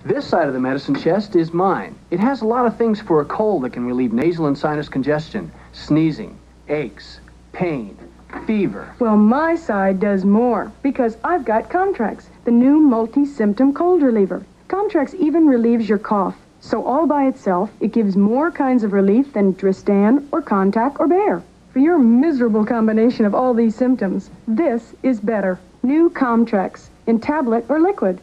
This side of the medicine chest is mine. It has a lot of things for a cold that can relieve nasal and sinus congestion, sneezing, aches, pain, fever. Well, my side does more because I've got Contracts, the new multi-symptom cold reliever. Contracts even relieves your cough. So all by itself, it gives more kinds of relief than Dristan or Contac or Bayer. For your miserable combination of all these symptoms, this is better. New Contracts in tablet or liquid.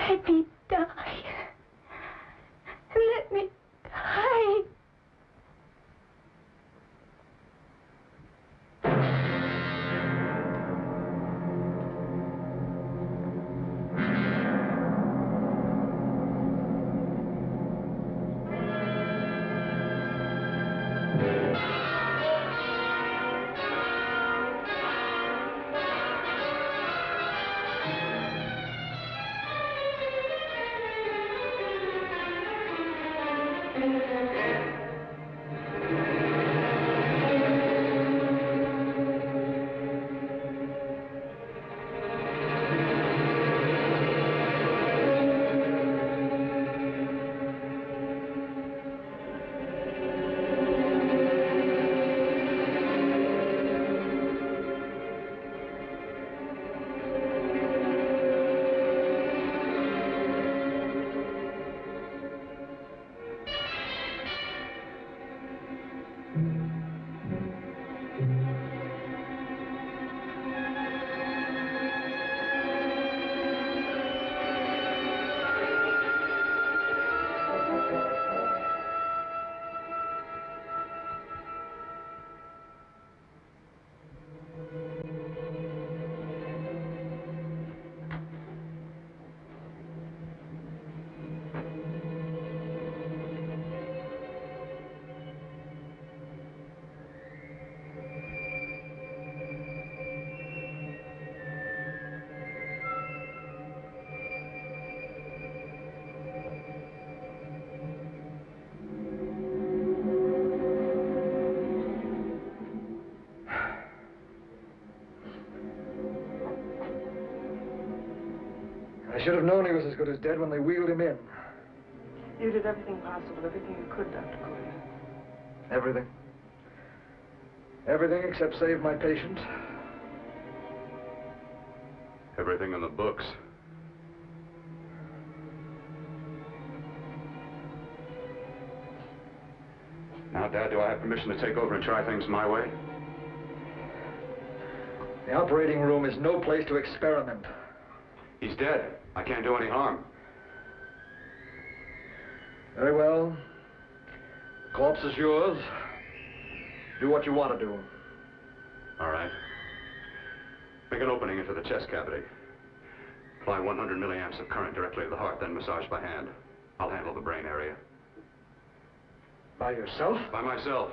Let me die. Let me die. I should have known he was as good as dead when they wheeled him in. You did everything possible, everything you could, Dr. Gordon. Everything. Everything except save my patient. Everything in the books. Now, Dad, do I have permission to take over and try things my way? The operating room is no place to experiment. He's dead. I can't do any harm. Very well. The corpse is yours. Do what you want to do. All right. Make an opening into the chest cavity. Apply 100 milliamps of current directly to the heart, then massage by hand. I'll handle the brain area. By yourself? By myself.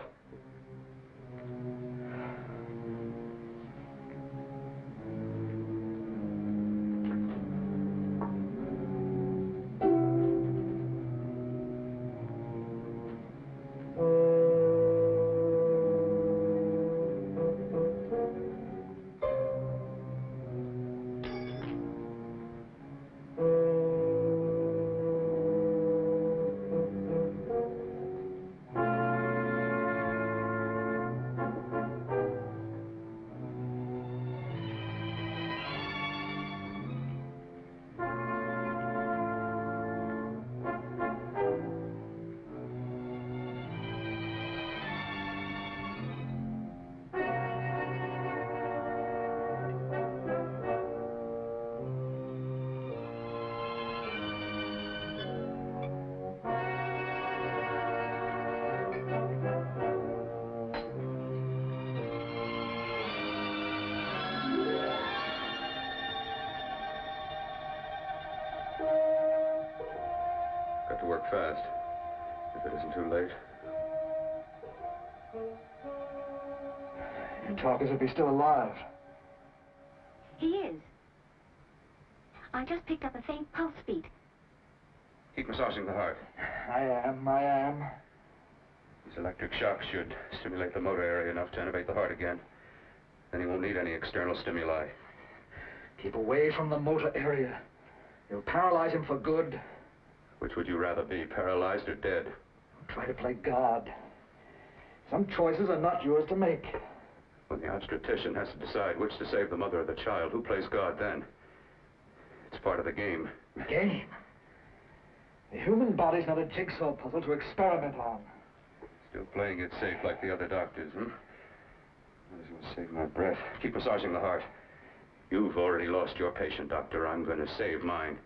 fast, if it isn't too late. You talk as if he's still alive. He is. I just picked up a faint pulse beat. Keep massaging the heart. I am. These electric shocks should stimulate the motor area enough to innervate the heart again. Then he won't need any external stimuli. Keep away from the motor area. You'll paralyze him for good. Which would you rather be, paralyzed or dead? Try to play God. Some choices are not yours to make. When the obstetrician has to decide which to save the mother or the child, who plays God then? It's part of the game. Game? The human body's not a jigsaw puzzle to experiment on. Still playing it safe like the other doctors, hmm? Might as well save my breath. Keep massaging the heart. You've already lost your patient, Doctor. I'm going to save mine.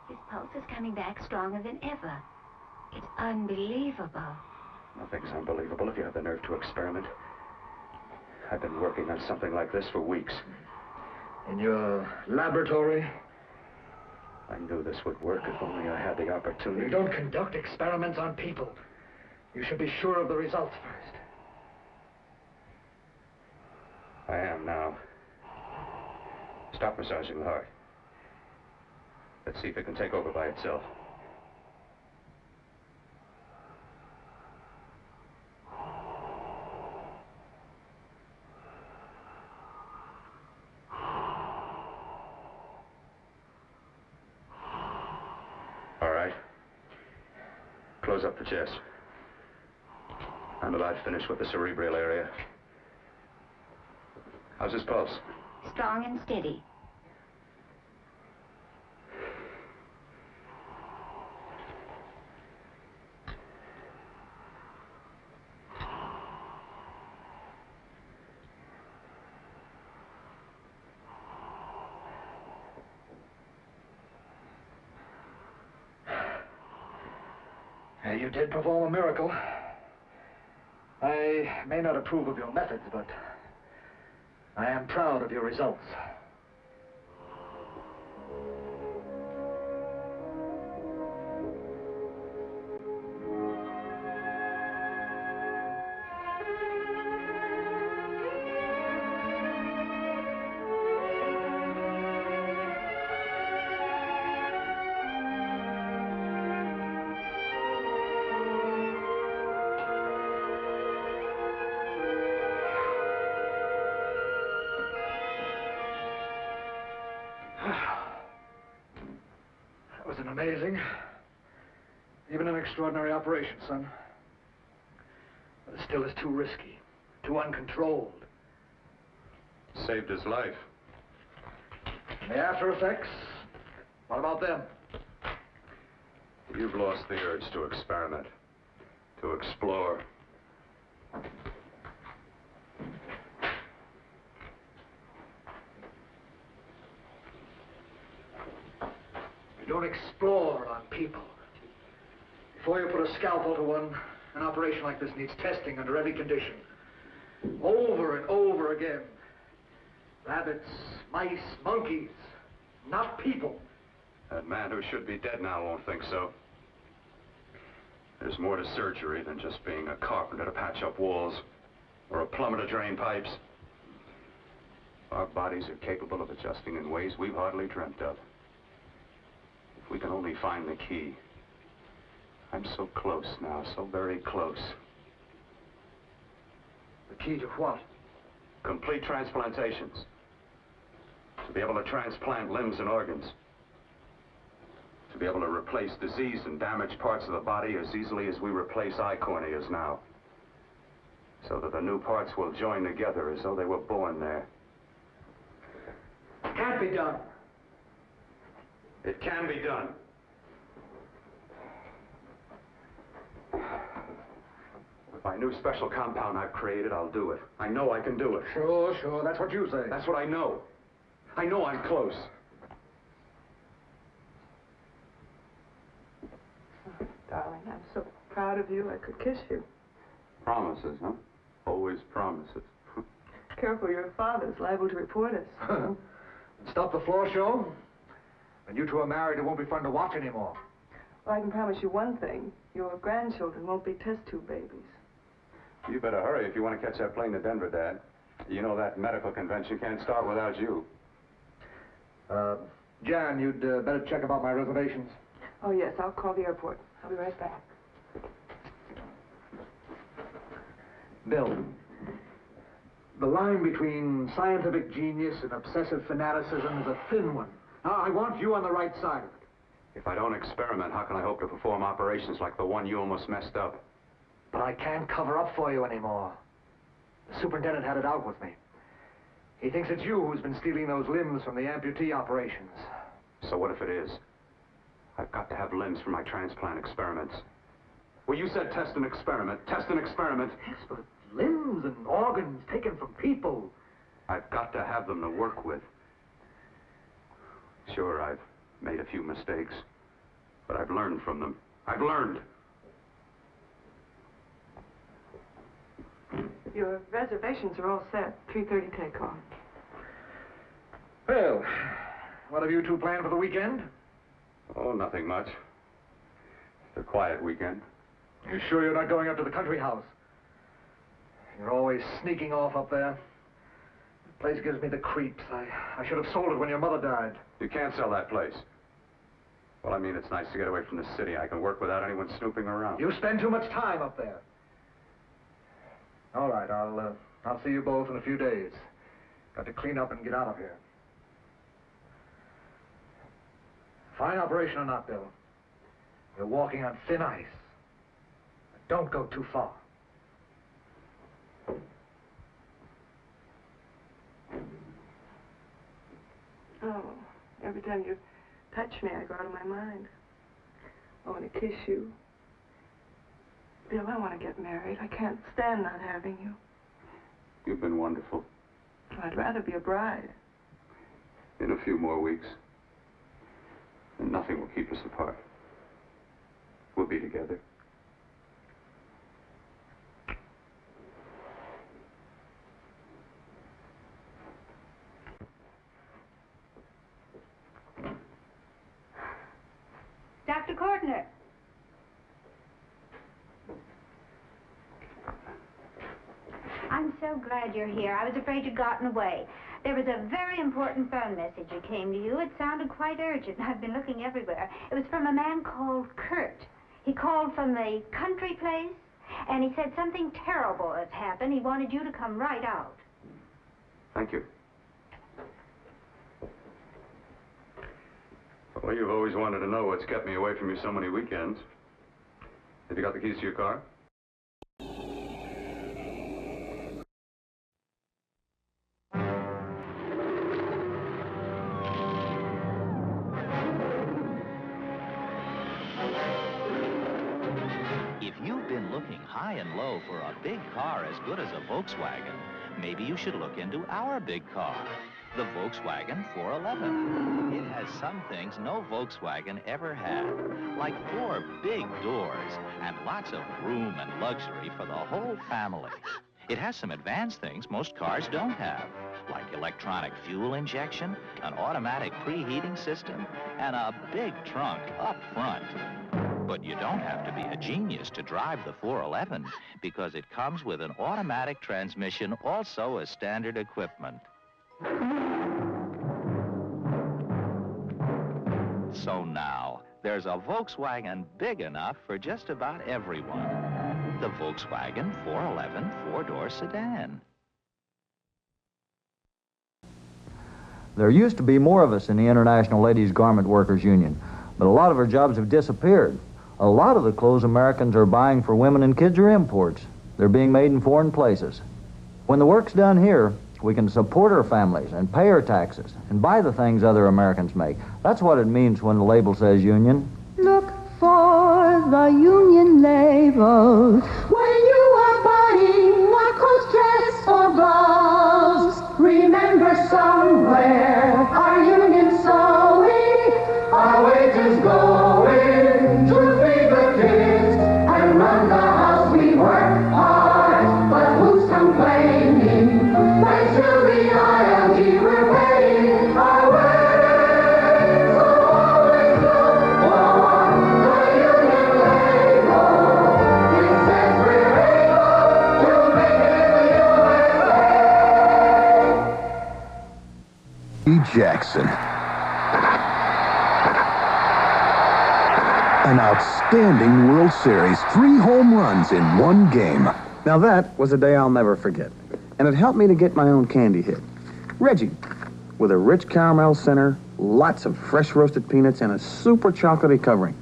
His pulse is coming back stronger than ever. It's unbelievable. Nothing's unbelievable if you have the nerve to experiment. I've been working on something like this for weeks. In your laboratory? I knew this would work if only I had the opportunity. You don't conduct experiments on people. You should be sure of the results first. I am now. Stop massaging the heart. Let's see if it can take over by itself. All right. Close up the chest. I'm about finished with the cerebral area. How's his pulse? Strong and steady. You did perform a miracle. I may not approve of your methods, but I am proud of your results. That was an amazing, even an extraordinary operation, son. But it still is too risky, too uncontrolled. Saved his life. And the after effects, what about them? You've lost the urge to experiment, to explore. You don't explore on people. Before you put a scalpel to one, an operation like this needs testing under every condition. Over and over again. Rabbits, mice, monkeys, not people. That man who should be dead now won't think so. There's more to surgery than just being a carpenter to patch up walls or a plumber to drain pipes. Our bodies are capable of adjusting in ways we've hardly dreamt of. If we can only find the key. I'm so close now, so very close. The key to what? Complete transplantations. To be able to transplant limbs and organs. To be able to replace diseased and damaged parts of the body as easily as we replace eye corneas now. So that the new parts will join together as though they were born there. It can't be done. It can be done. With my new special compound I've created, I'll do it. I know I can do it. Sure, that's what you say. That's what I know. I know I'm close. Darling, I'm so proud of you, I could kiss you. Promises, huh? Always promises. Careful, your father's liable to report us. Stop the floor show. When you two are married, it won't be fun to watch anymore. Well, I can promise you one thing. Your grandchildren won't be test tube babies. You better hurry if you want to catch that plane to Denver, Dad. You know that medical convention can't start without you. Jan, you'd better check about my reservations. Oh, yes, I'll call the airport. I'll be right back. Bill, the line between scientific genius and obsessive fanaticism is a thin one. Now, I want you on the right side of it. If I don't experiment, how can I hope to perform operations like the one you almost messed up? But I can't cover up for you anymore. The superintendent had it out with me. He thinks it's you who's been stealing those limbs from the amputee operations. So what if it is? I've got to have limbs for my transplant experiments. Well, you said test and experiment. Test and experiment. Yes, but limbs and organs taken from people. I've got to have them to work with. Sure, I've made a few mistakes, but I've learned from them. I've learned. Your reservations are all set. 3:30 takeoff. Well, what have you two planned for the weekend? Oh, nothing much. It's a quiet weekend. You sure you're not going up to the country house? You're always sneaking off up there. The place gives me the creeps. I should have sold it when your mother died. You can't sell that place. Well, I mean, it's nice to get away from the city. I can work without anyone snooping around. You spend too much time up there. All right, I'll see you both in a few days. Got to clean up and get out of here. Fine operation or not, Bill. You're walking on thin ice. But don't go too far. Oh, every time you touch me, I go out of my mind. I want to kiss you. Bill, I want to get married. I can't stand not having you. You've been wonderful. I'd rather be a bride. In a few more weeks, and nothing will keep us apart. We'll be together. Dr. Cordner. I'm so glad you're here. I was afraid you'd gotten away. There was a very important phone message that came to you. It sounded quite urgent. I've been looking everywhere. It was from a man called Kurt. He called from the country place, and he said something terrible has happened. He wanted you to come right out. Thank you. Well, you've always wanted to know what's kept me away from you so many weekends. Have you got the keys to your car? If you've been looking high and low for a big car as good as a Volkswagen, maybe you should look into our big car, the Volkswagen 411. It has some things no Volkswagen ever had, like 4 big doors and lots of room and luxury for the whole family. It has some advanced things most cars don't have, like electronic fuel injection, an automatic preheating system, and a big trunk up front. But you don't have to be a genius to drive the 411 because it comes with an automatic transmission also as standard equipment. So now, there's a Volkswagen big enough for just about everyone. The Volkswagen 411 4-door sedan. There used to be more of us in the International Ladies Garment Workers Union, but a lot of our jobs have disappeared. A lot of the clothes Americans are buying for women and kids are imports. They're being made in foreign places. When the work's done here, we can support our families and pay our taxes and buy the things other Americans make. That's what it means when the label says union. Look for the union label when you are buying a coat, dress, or blouse. Remember somewhere our union sewing, our wages going to feed the kids and run the house. We work hard, but who's complaining? Thanks to the ILG, we're paying our way. So always look for the Reggie Jackson. An outstanding World Series, 3 home runs in 1 game. Now that was a day I'll never forget. And it helped me to get my own candy hit. Reggie, with a rich caramel center, lots of fresh roasted peanuts, and a super chocolatey covering.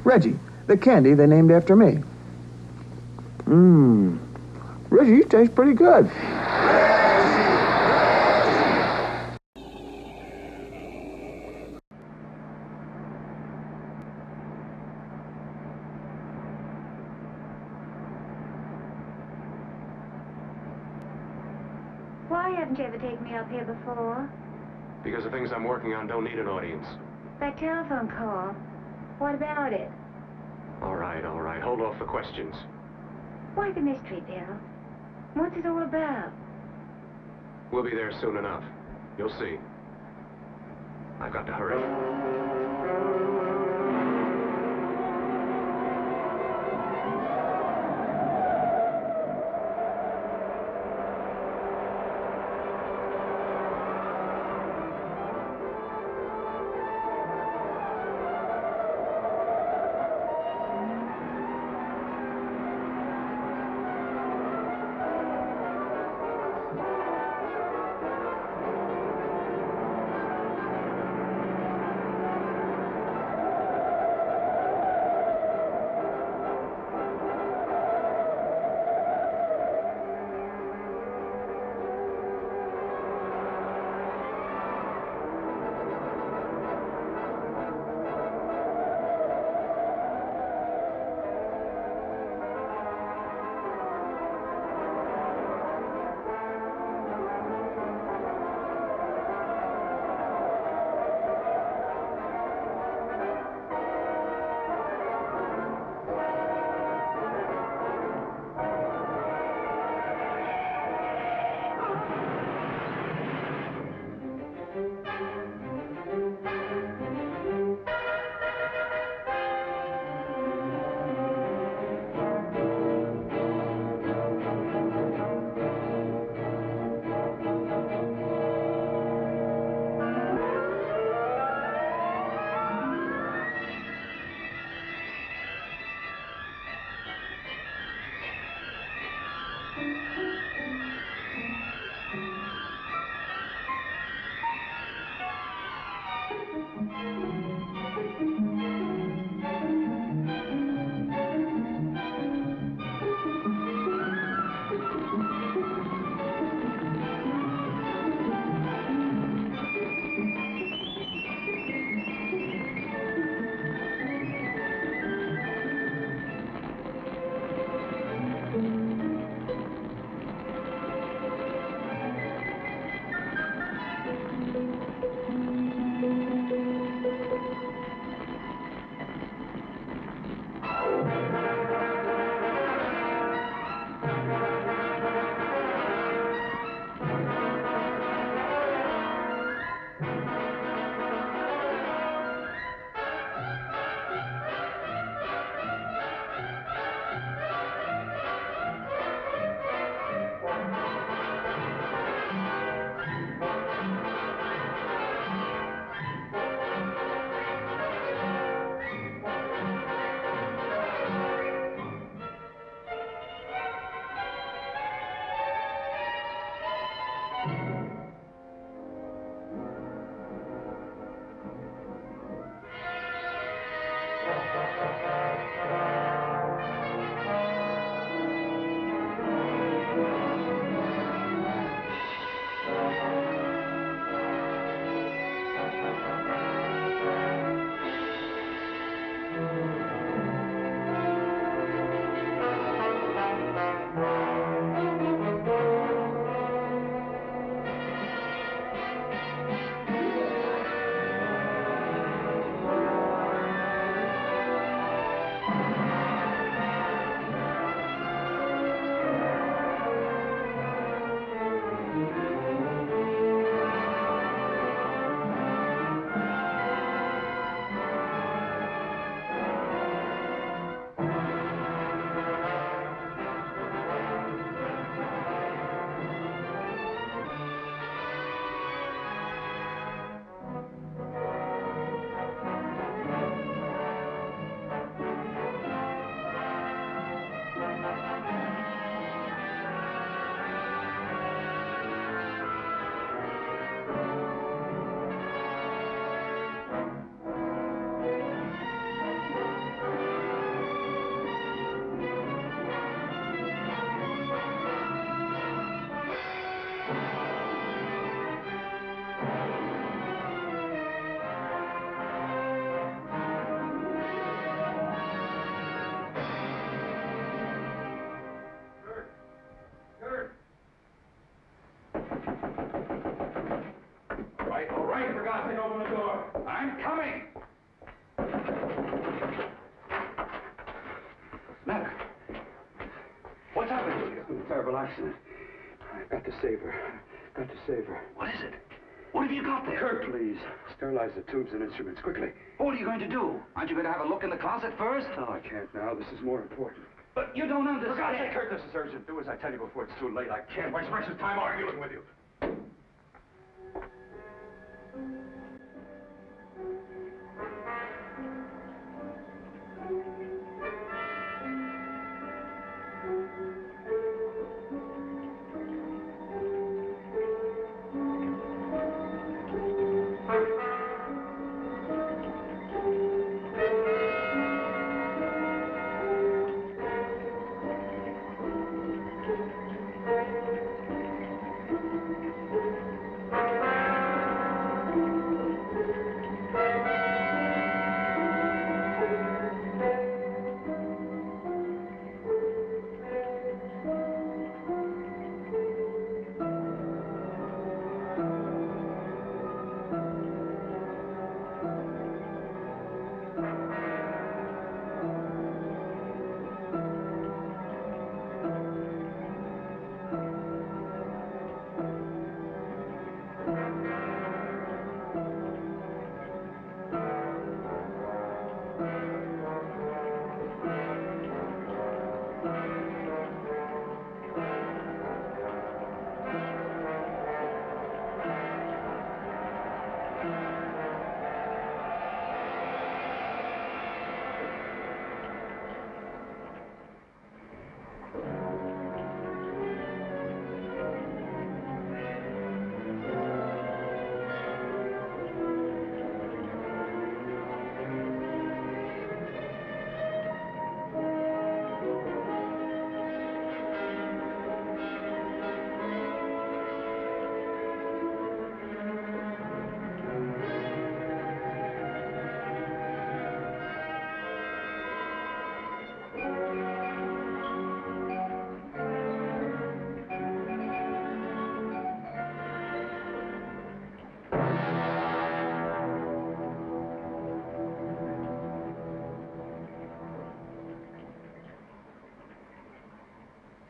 Reggie, the candy they named after me. Reggie, you taste pretty good. Why haven't you ever taken me up here before? Because the things I'm working on don't need an audience. That telephone call. What about it? All right. Hold off the questions. Why the mystery, Bill? What's it all about? We'll be there soon enough. You'll see. I've got to hurry. All right, for God's sake, open the door. I'm coming. Matter? What's happened to you? A terrible accident. I've got to save her. Got to save her. What is it? What have you got there? Kurt, please. Sterilize the tubes and instruments, quickly. What are you going to do? Aren't you going to have a look in the closet first? No, I can't now. This is more important. But you don't understand. For God's sake, Kurt, this is urgent. Do as I tell you before it's too late. I can't waste precious time arguing with you.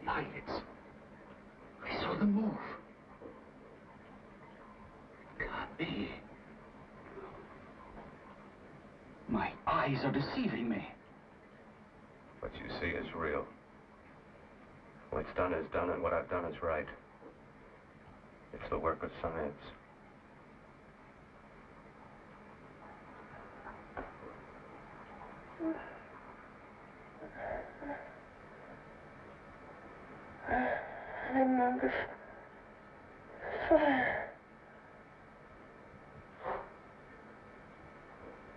Eyelids. I saw them move. Can't be. My eyes are deceiving me. What you see is real. What's done is done, and what I've done is right. It's the work of science. I remember fire.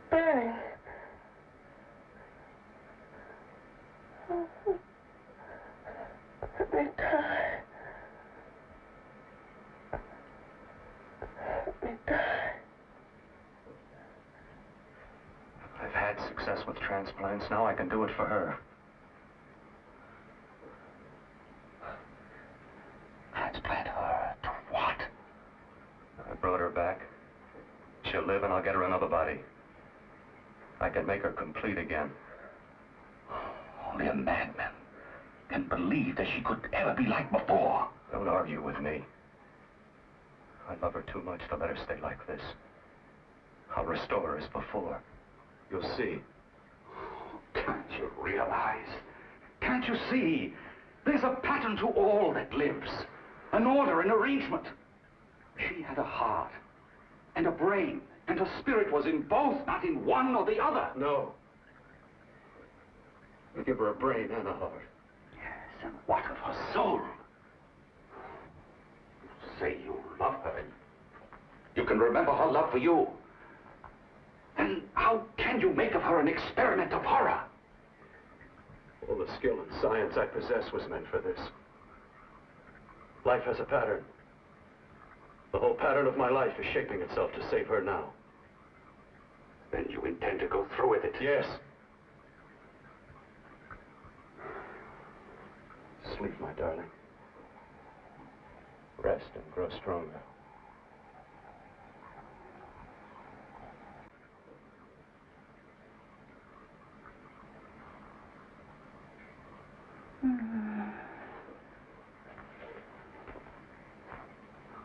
Burning. Let me die. Let me die. I've had success with transplants. Now I can do it for her. Transplant her to what? I brought her back. She'll live, and I'll get her another body. I can make her complete again. Only a madman can believe that she could ever be like before. Don't argue with me. I love her too much to let her stay like this. I'll restore her as before. You'll see. Can't you realize? Can't you see? There's a pattern to all that lives. An order, an arrangement. She had a heart and a brain, and her spirit was in both, not in one or the other. No. I give her a brain and a heart. Yes, and what of her soul? You say you love her. You can remember her love for you. Then how can you make of her an experiment of horror? All the skill and science I possess was meant for this. Life has a pattern. The whole pattern of my life is shaping itself to save her now. Then you intend to go through with it? Yes. Sleep, my darling. rest and grow stronger.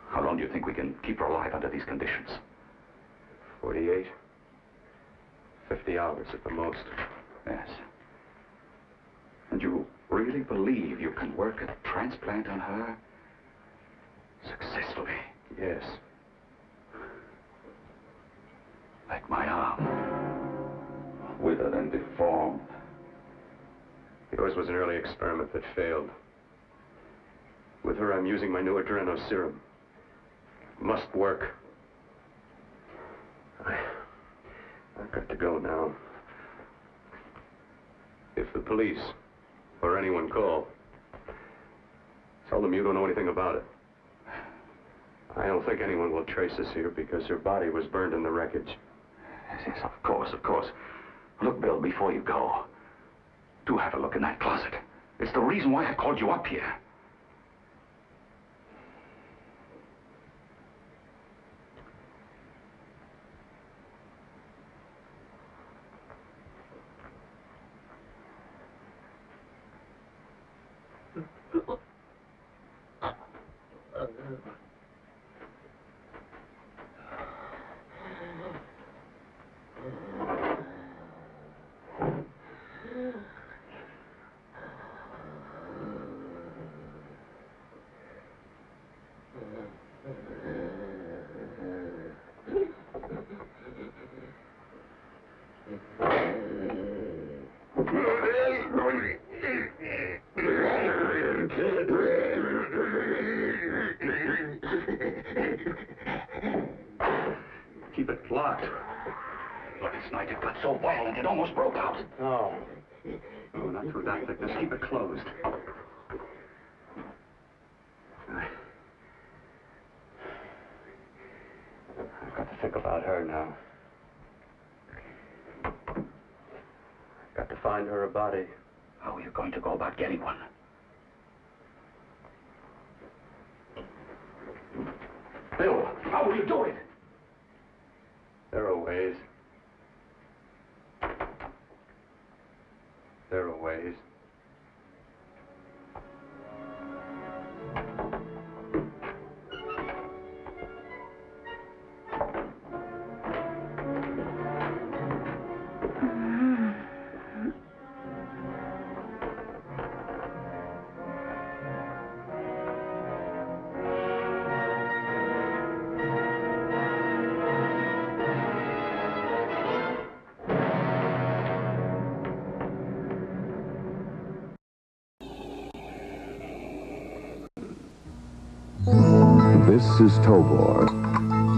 How long do you think we can keep her alive under these conditions? 48. 50 hours at the most. Yes. And you really believe you can work a transplant on her successfully? Yes. Like my arm. Withered and deformed. Yours was an early experiment that failed. With her, I'm using my new adreno serum. Must work. I've got to go now. If the police or anyone call, tell them you don't know anything about it. I don't think anyone will trace us here because her body was burned in the wreckage. Yes, of course, of course. Look, Bill, before you go, do have a look in that closet. It's the reason why I called you up here. Keep it locked. Look, it's night. It got so violent, it almost broke out. Oh. Oh, not through that thickness. Keep it closed. I've got to think about her now. I've got to find her a body. How are you going to go about getting one? Bill, how will you do it? There are ways. There are ways. This is Tobor.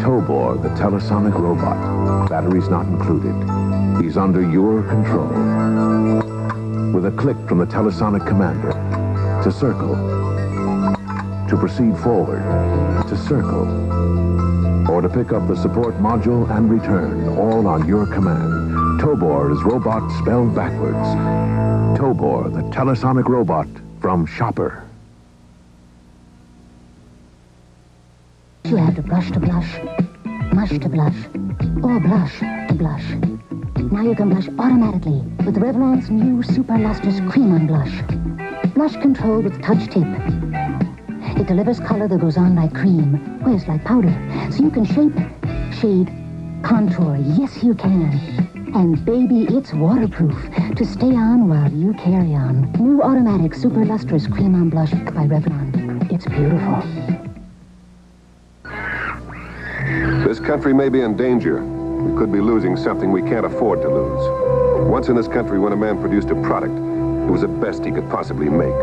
Tobor, the telesonic robot. Batteries not included. He's under your control. With a click from the telesonic commander, to circle, to proceed forward, to circle, or to pick up the support module and return, all on your command. Tobor is robot spelled backwards. Tobor, the telesonic robot from Shopper. You have to blush, mush to blush, or blush to blush. Now you can blush automatically with Revlon's new Super Lustrous Cream on Blush. Blush control with touch tip. It delivers color that goes on like cream, whereas like powder. So you can shape, shade, contour. Yes, you can. And baby, it's waterproof to stay on while you carry on. New automatic Super Lustrous Cream on Blush by Revlon. It's beautiful. This country may be in danger. We could be losing something we can't afford to lose. Once in this country, when a man produced a product, it was the best he could possibly make.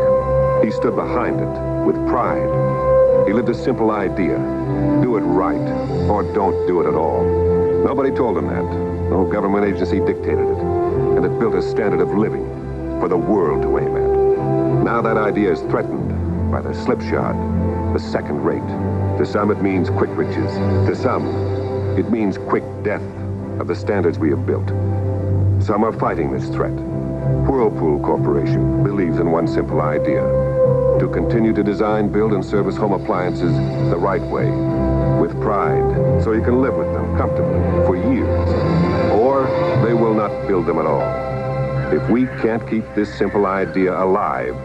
He stood behind it with pride. He lived a simple idea. Do it right, or don't do it at all. Nobody told him that. No government agency dictated it. And it built a standard of living for the world to aim at. Now that idea is threatened by the slipshod, the second rate. To some, it means quick riches. To some, it means quick death of the standards we have built. Some are fighting this threat. Whirlpool Corporation believes in one simple idea. to continue to design, build, and service home appliances the right way, with pride, so you can live with them comfortably for years. Or they will not build them at all. If we can't keep this simple idea alive,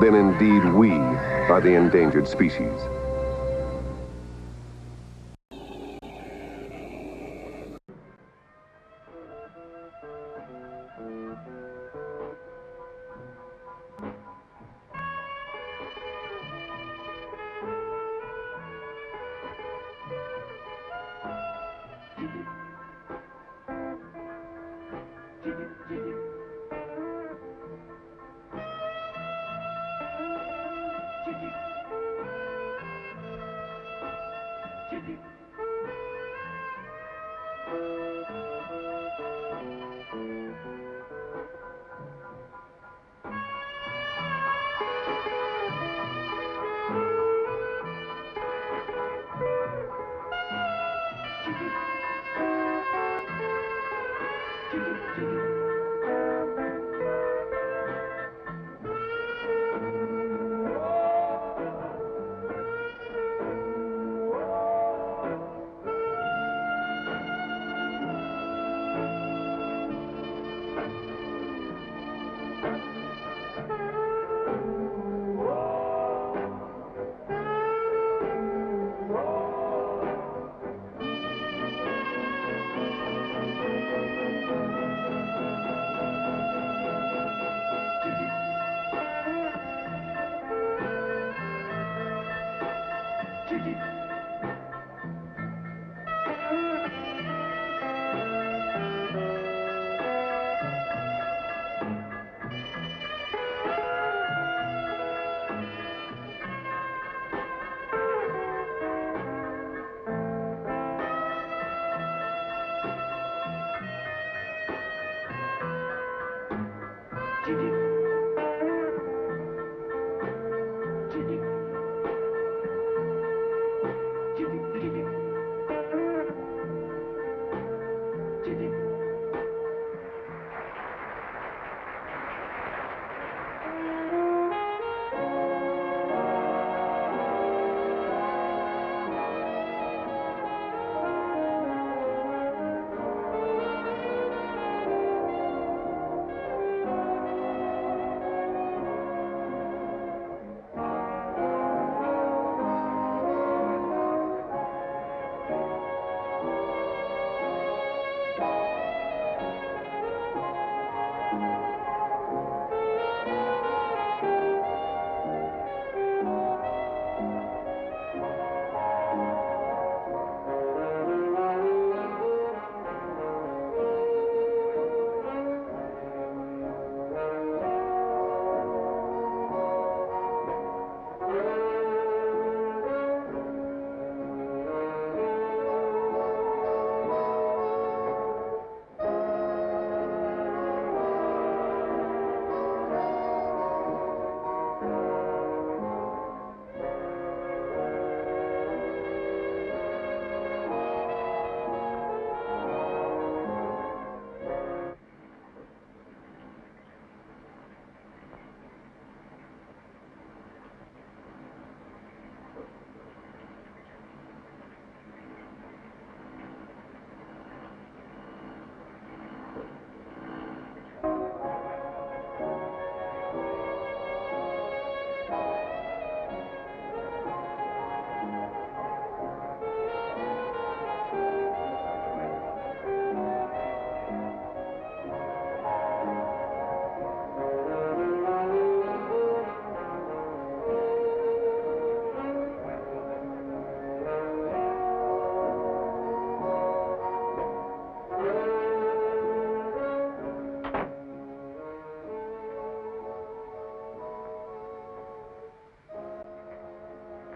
then indeed we are the endangered species.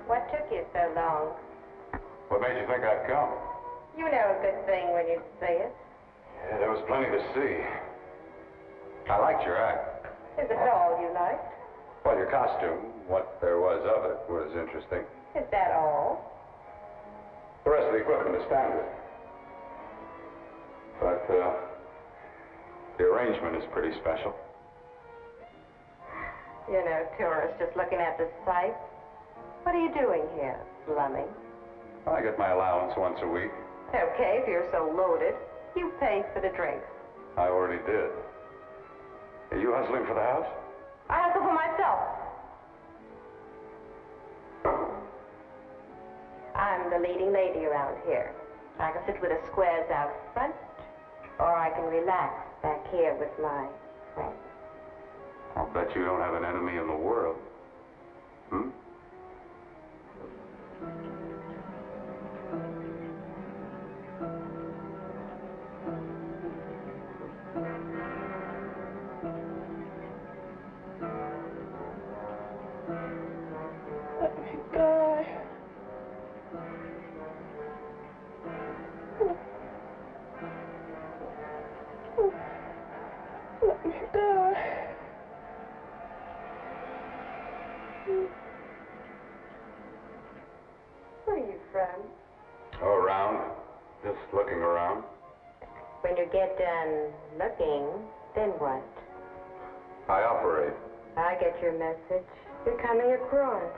What took you so long? What made you think I'd come? You know a good thing when you see it. Yeah, there was plenty to see. I liked your act. Is it all you liked? Well, your costume, what there was of it, was interesting. Is that all? The rest of the equipment is standard. But, the arrangement is pretty special. You know, tourists just looking at the sights. What are you doing here, slumming? I get my allowance once a week. Okay, if you're so loaded, you pay for the drinks. I already did. Are you hustling for the house? I hustle for myself. I'm the leading lady around here. I can sit with the squares out front, or I can relax back here with my friends. I'll bet you don't have an enemy in the world. Hmm? Let me die. Let me die. Where are you from? Oh, around. Just looking around. When you get done looking, then what? I operate. I get your message. You're coming across.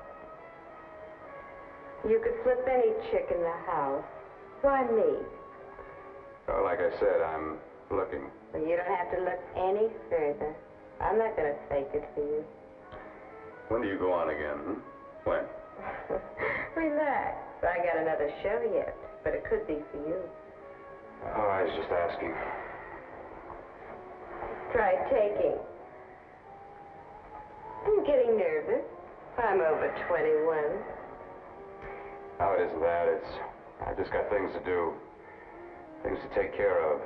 You could flip any chick in the house. Why me? Oh, like I said, I'm looking. Well, you don't have to look any further. I'm not going to fake it for you. When do you go on again? When? Relax. I got another show yet, but it could be for you. Oh, I was just asking. Try taking. I'm getting nervous. I'm over 21. Oh, it isn't that. I just got things to do. Things to take care of.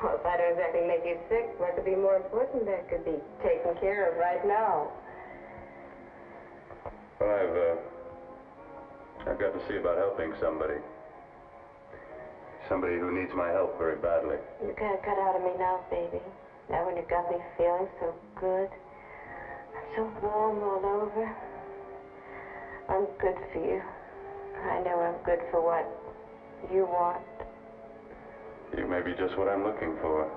Well, if I don't exactly make you sick, what could be more important that could be taken care of right now? Well, I've got to see about helping somebody. Somebody who needs my help very badly. You can't cut out of me now, baby. Now when you got me feeling so good. I'm so warm all over. I'm good for you. I know I'm good for what you want. You may be just what I'm looking for.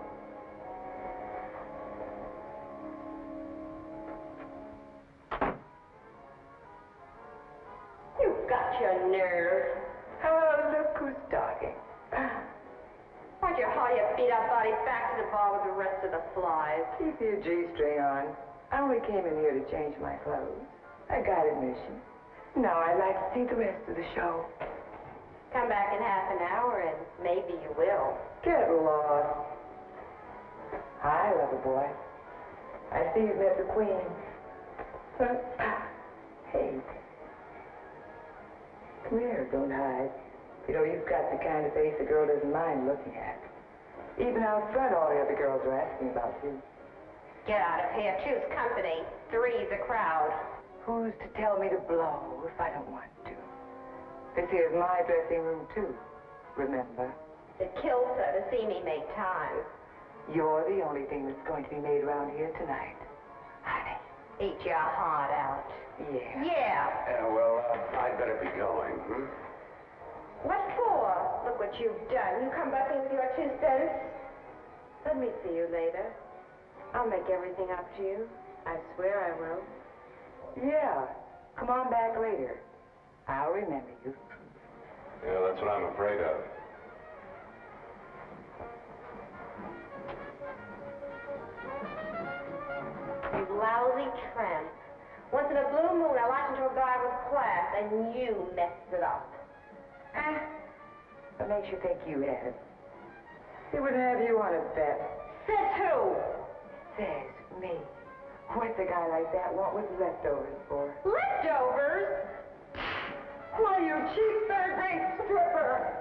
You've got your nerve. Oh, look who's talking. Why don't you haul your beat-up body back to the bar with the rest of the flies? Keep your G-string on. I only came in here to change my clothes. I got admission. Now I'd like to see the rest of the show. Come back in half an hour and maybe you will. Get lost. Hi, lover boy. I see you've met the queen. Hey. Come here, don't hide. You know, you've got the kind of face a girl doesn't mind looking at. Even out front, all the other girls are asking about you. Get out of here. Choose company. Three's a crowd. Who's to tell me to blow if I don't want to? This here's my dressing room, too. Remember? It kills her to see me make time. You're the only thing that's going to be made around here tonight. Honey. Eat your heart out. Yeah. Yeah. Well, I'd better be going. What for? Look what you've done. You come back in with your 2 cents. Let me see you later. I'll make everything up to you. I swear I will. Yeah. Come on back later. I'll remember you. Yeah, that's what I'm afraid of. You lousy tramp. Once in a blue moon, I walked into a bar with class, and you messed it up. What makes you think you had it? He wouldn't have you on a bet. Says who? Says me. What's a guy like that want with leftovers for? Leftovers? Why, you cheap third-rate stripper!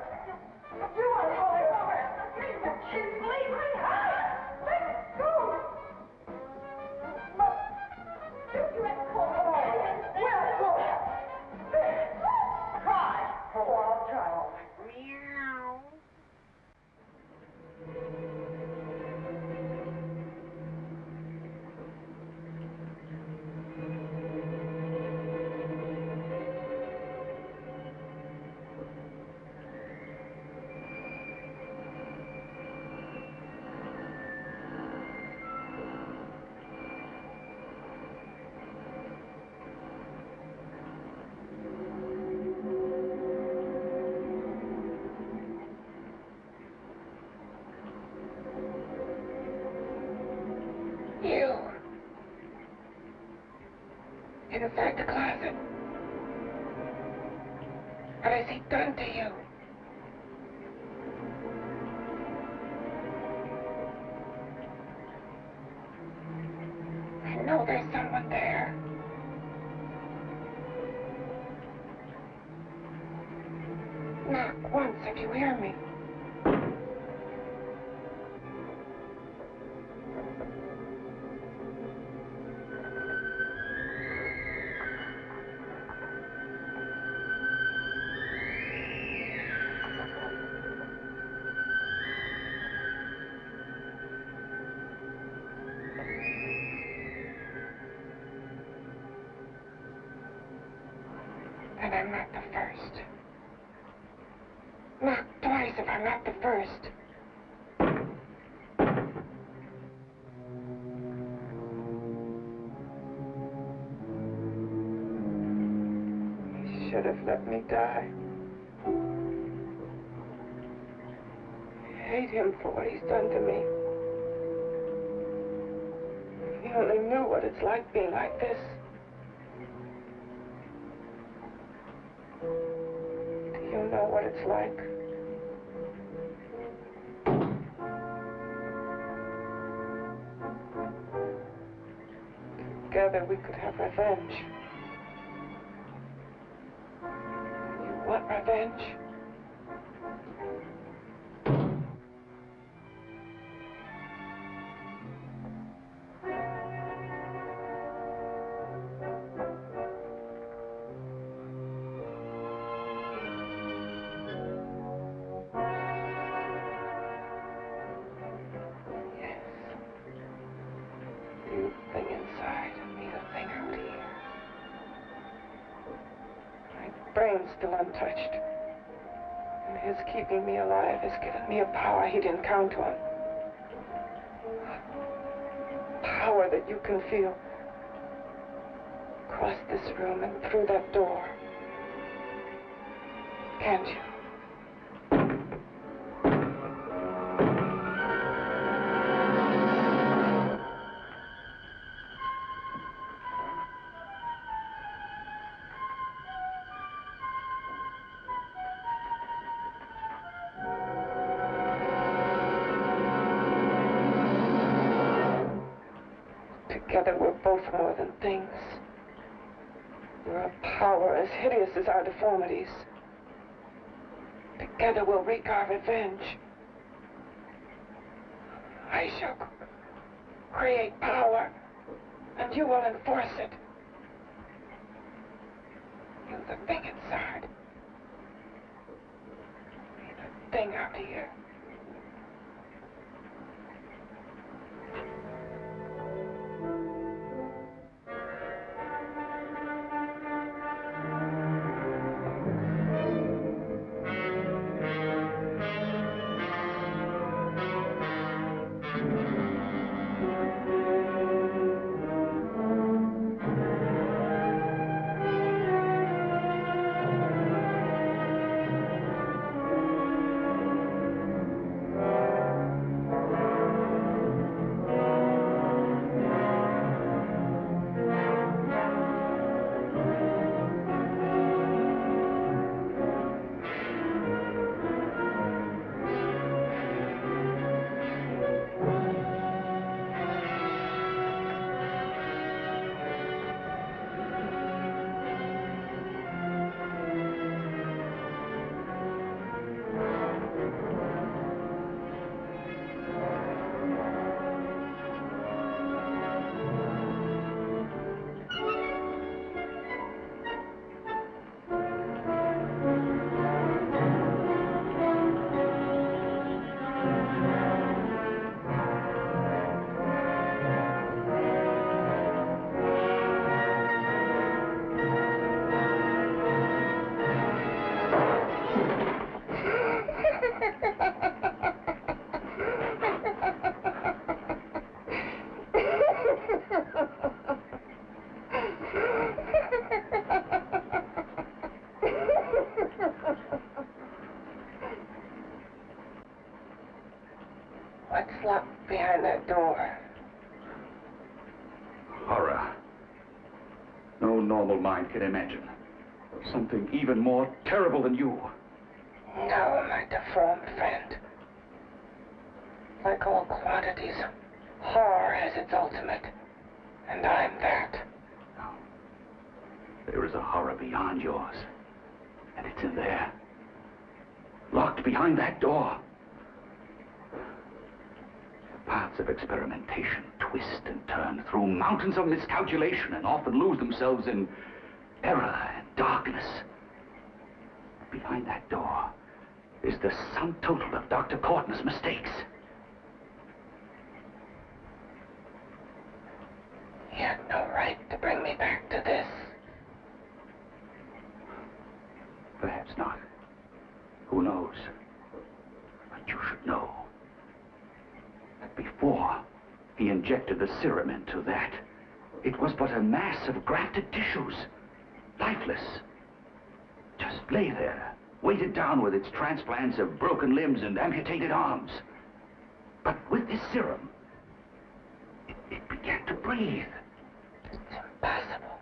You want to call it over? You cheap bleeding! Let go! You let go! Well, go! Try! Oh, I'll try all right. Meow. inside the closet. What has he done to you? I know there's someone there. Knock once if you hear me. And I'm not the first. Knock twice if I'm not the first. He should have let me die. I hate him for what he's done to me. If he only knew what it's like being like this. Do you know what it's like? Together we could have revenge. You want revenge? You thing inside and me the thing out here. My brain's still untouched. And his keeping me alive has given me a power he didn't count on. Power that you can feel. Across this room and through that door. Can't you? Together we're both more than things. We're a power as hideous as our deformities. Together we'll wreak our revenge. I shall create power, and you will enforce it. You the thing inside. Me the thing out here. What's locked behind that door? Horror. No normal mind can imagine. Something even more terrible than you. No, my deformed friend. Like all quantities, horror has its ultimate. And I'm that. There is a horror beyond yours. And it's in there. Locked behind that door. Paths of experimentation twist and turn through mountains of miscalculation and often lose themselves in error and darkness. Behind that door is the sum total of Dr. Courtney's mistakes. He had no right to bring me back to this. Perhaps not. Who knows? But you should know that before he injected the serum into that, it was but a mass of grafted tissues, lifeless. Just lay there, weighted down with its transplants of broken limbs and amputated arms. But with this serum, it began to breathe. It's impossible.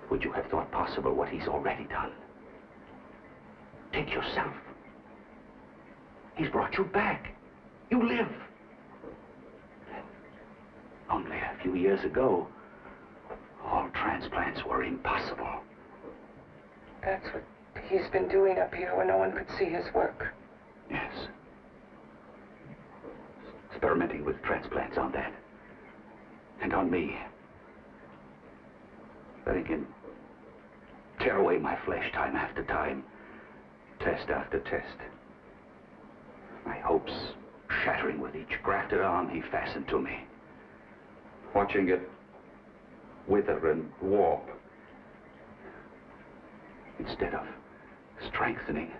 Would you have thought possible what he's already done? Take yourself. He's brought you back. You live. Only a few years ago, all transplants were impossible. That's what he's been doing up here where no one could see his work. Yes. Experimenting with transplants on that. And on me. That he can tear away my flesh time after time, test after test. My hopes shattering with each grafted arm he fastened to me. Watching it wither and warp. Instead of strengthening.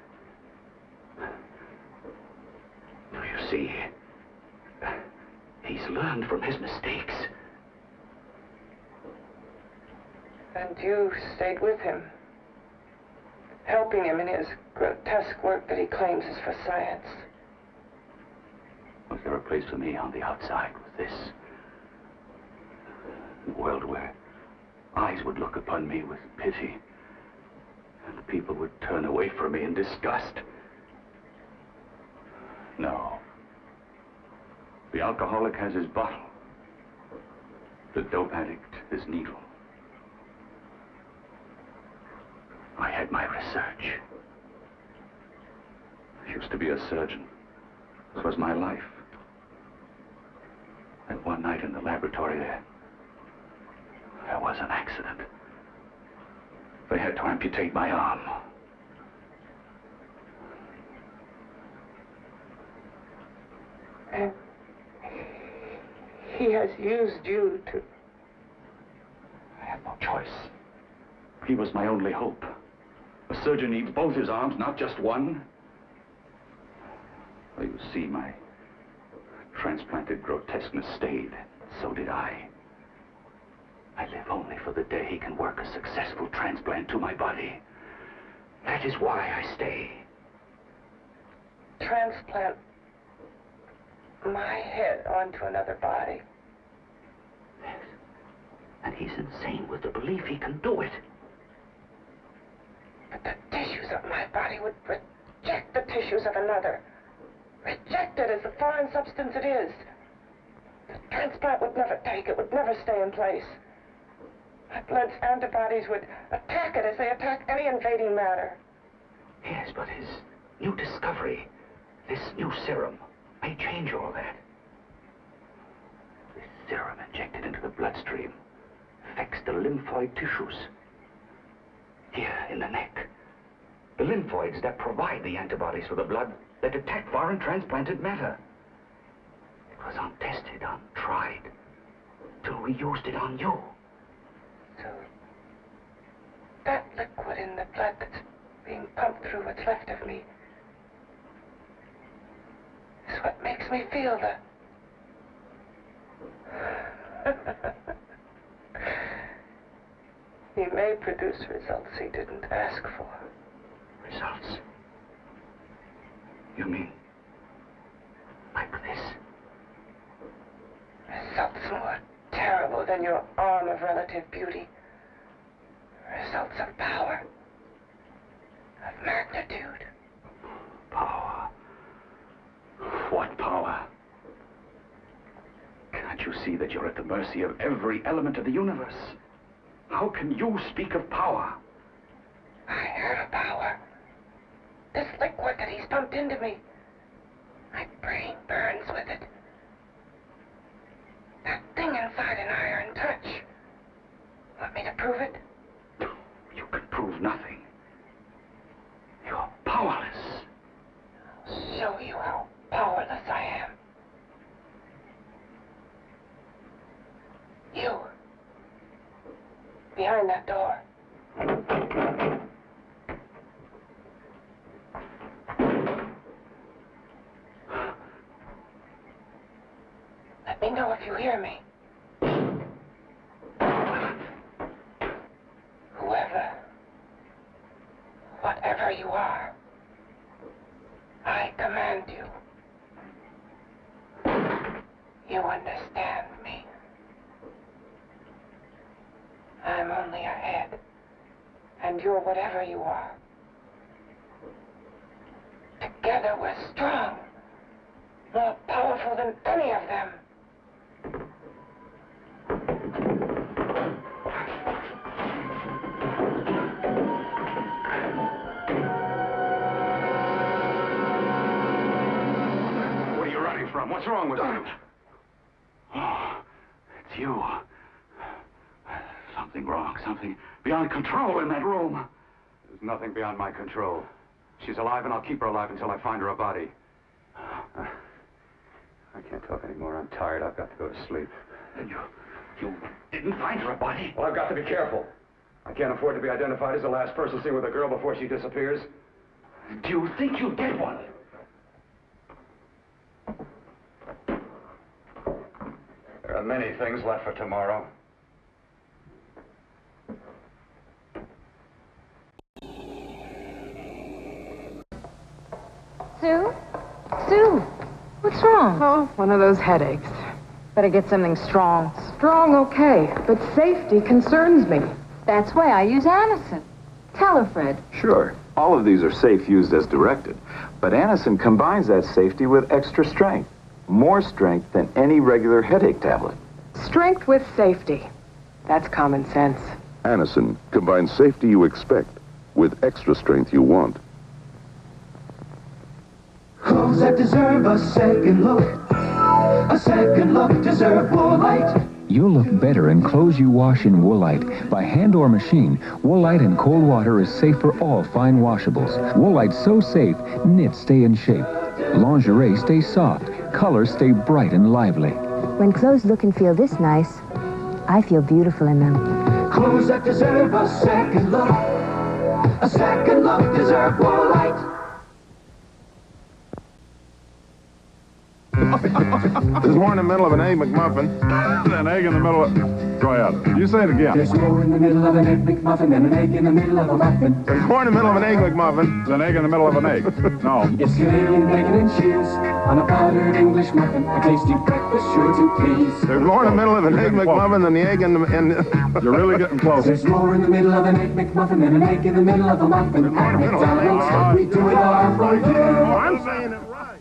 You see, he's learned from his mistakes. And you stayed with him, helping him in his grotesque work that he claims is for science. Was there a place for me on the outside with this? A world where eyes would look upon me with pity, and people would turn away from me in disgust. No. The alcoholic has his bottle. The dope addict his needle. I had my research. I used to be a surgeon. This was my life. And one night in the laboratory there was an accident. They had to amputate my arm. And he has used you to... I had no choice. He was my only hope. A surgeon needs both his arms, not just one. Well, you see, my transplanted grotesqueness stayed. So did I. I live only for the day he can work a successful transplant to my body. That is why I stay. Transplant my head onto another body. Yes. And he's insane with the belief he can do it. But the tissues of my body would reject the tissues of another. Reject it as the foreign substance it is. The transplant would never take it, would never stay in place. My blood's antibodies would attack it as they attack any invading matter. Yes, but his new discovery, this new serum, may change all that. This serum injected into the bloodstream affects the lymphoid tissues. Here in the neck. The lymphoids that provide the antibodies for the blood that attack foreign transplanted matter. It was untested, untried, till we used it on you. So, that liquid in the blood that's being pumped through what's left of me is what makes me feel the... He may produce results he didn't ask for. Results? You mean like this? Results more terrible than than your arm of relative beauty. Results of power, of magnitude. Power. What power? Can't you see that you're at the mercy of every element of the universe? How can you speak of power? I have power. This liquid that he's pumped into me, my brain burns with it. That thing inside an iron touch. Want me to prove it? You can prove nothing. You're powerless. I'll show you how powerless I am. You. Behind that door. Let me know if you hear me. Whoever, whatever you are, I command you. You understand me. I'm only a head, and you're whatever you are. Together we're strong, more powerful than any of them. What are you running from? What's wrong with you? Oh, it's you. Something wrong, something beyond control in that room. There's nothing beyond my control. She's alive, and I'll keep her alive until I find her a body. I can't talk anymore. I'm tired. I've got to go to sleep. And you didn't find her a body? Well, I've got to be careful. I can't afford to be identified as the last person seen with a girl before she disappears. Do you think you'll get one? There are many things left for tomorrow. Sue? Sue, what's wrong? Oh, one of those headaches. Better get something strong. Strong, okay, but safety concerns me. That's why I use Anacin. Tell her, Fred. Sure, all of these are safe used as directed, but Anacin combines that safety with extra strength. More strength than any regular headache tablet. Strength with safety. That's common sense. Anacin combines safety you expect with extra strength you want. Clothes that deserve a second look. A second look deserve Woolite. You'll look better in clothes you wash in Woolite. By hand or machine, Woolite in cold water is safe for all fine washables. Woolite's so safe, knits stay in shape. Lingerie stays soft. Colors stay bright and lively. When clothes look and feel this nice, I feel beautiful in them. Clothes that deserve a second look. A second look deserve Woolite. There's more in the middle of an Egg McMuffin than an egg in the middle of... Go ahead. You say it again. There's more in the middle of an Egg McMuffin than an egg in the middle of a muffin. There's more in the middle of an Egg McMuffin than an egg in the middle of an egg. No. It's Canadian bacon and cheese on a powdered English muffin. A tasty breakfast sure to please. There's more in the middle of an Egg McMuffin than the egg in the... You're really getting close. There's more in the middle of an Egg McMuffin than an egg in the middle of a muffin. At McDonald's, we do it all for you. I'm saying it right.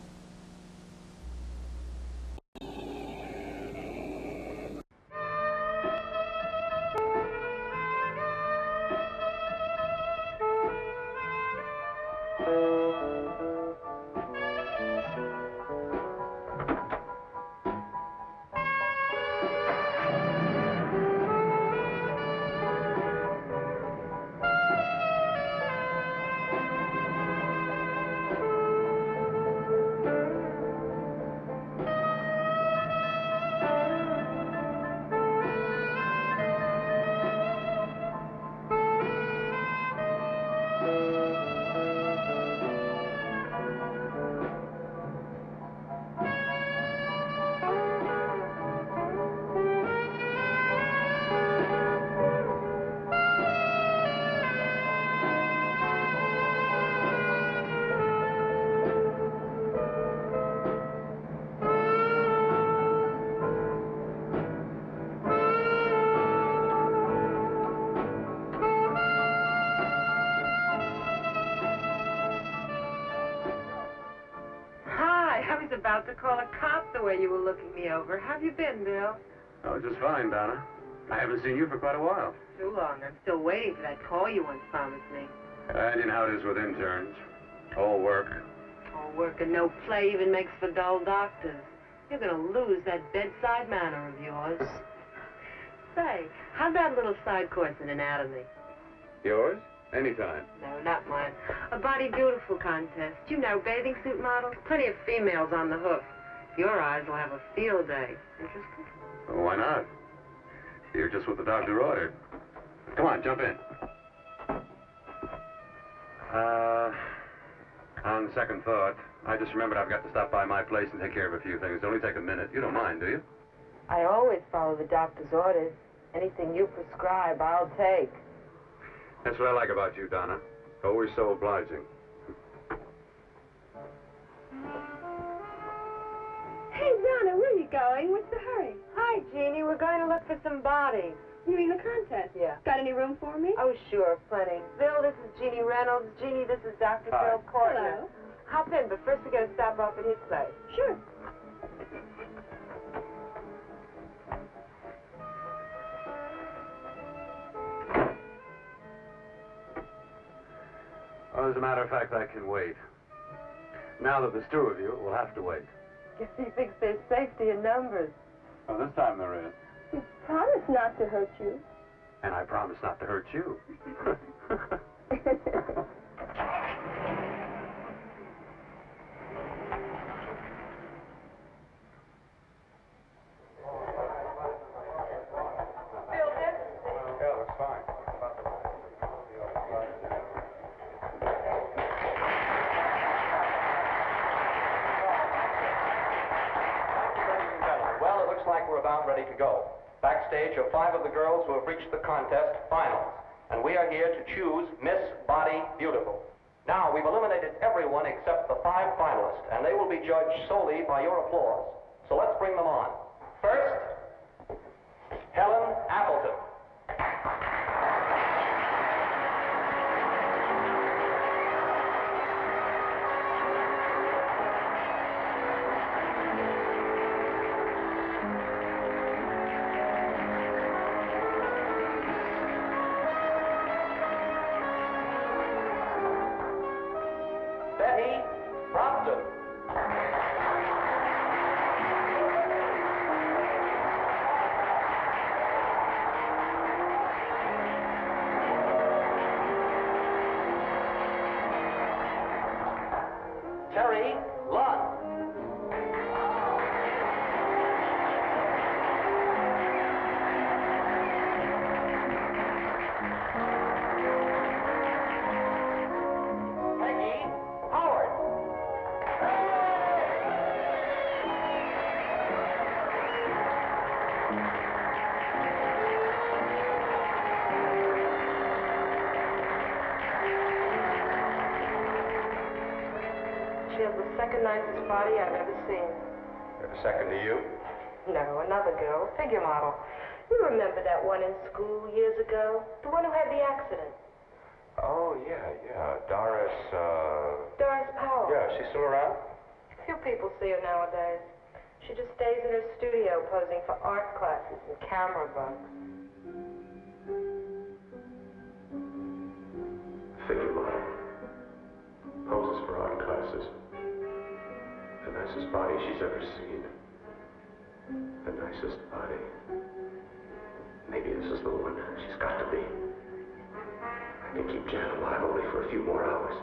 was about to call a cop the way you were looking me over. How have you been, Bill? Oh, just fine, Donna. I haven't seen you for quite a while. Too long. I'm still waiting for that call you once promised me. You know how it is with interns. All work. All work and no play even makes for dull doctors. You're going to lose that bedside manner of yours. Say, how'd that little side course in anatomy? Yours? Anytime. No, not mine. A Body Beautiful contest. You know, bathing suit models. Plenty of females on the hoof. Your eyes will have a field day. Interested? Well, why not? You're just what the doctor ordered. Come on, jump in. On second thought, I just remembered I've got to stop by my place and take care of a few things. It'll only take a minute. You don't mind, do you? I always follow the doctor's orders. Anything you prescribe, I'll take. That's what I like about you, Donna. Always so obliging. Hey, Donna, where are you going? What's the hurry? Hi, Jeannie. We're going to look for some bodies. You mean the contest? Yeah. Got any room for me? Oh, sure, plenty. Bill, this is Jeannie Reynolds. Jeannie, this is Dr. Hi. Phil Portner. Hello. Hop in, but first we got to stop off at his place. Sure. Well, as a matter of fact, I can wait. Now that there's two of you, we'll have to wait. Guess he thinks there's safety in numbers. Well, this time there is. You promised not to hurt you. And I promise not to hurt you. Yeah, looks fine. Well, it looks like we're about ready to go. Backstage are 5 of the girls who have reached the contest finals, and we are here to choose Miss Body Beautiful. Now, we've eliminated everyone except the 5 finalists, and they will be judged solely by your applause. So let's bring them on. First, Helen Appleton. Betty Brompton. Terry Lund. Peggy Howard. She has the second nicest body I've ever seen. Second to you? No, another girl, figure model. You remember that one in school years ago? The one who had the accident. Oh, yeah. Doris, Doris Powell. Yeah, she's still around? Few people see her nowadays. She just stays in her studio posing for art classes and camera bugs. Figure model. Poses for art classes. The nicest body she's ever seen. The nicest body. Maybe this is the one. She's got to be. I can keep Jan alive only for a few more hours.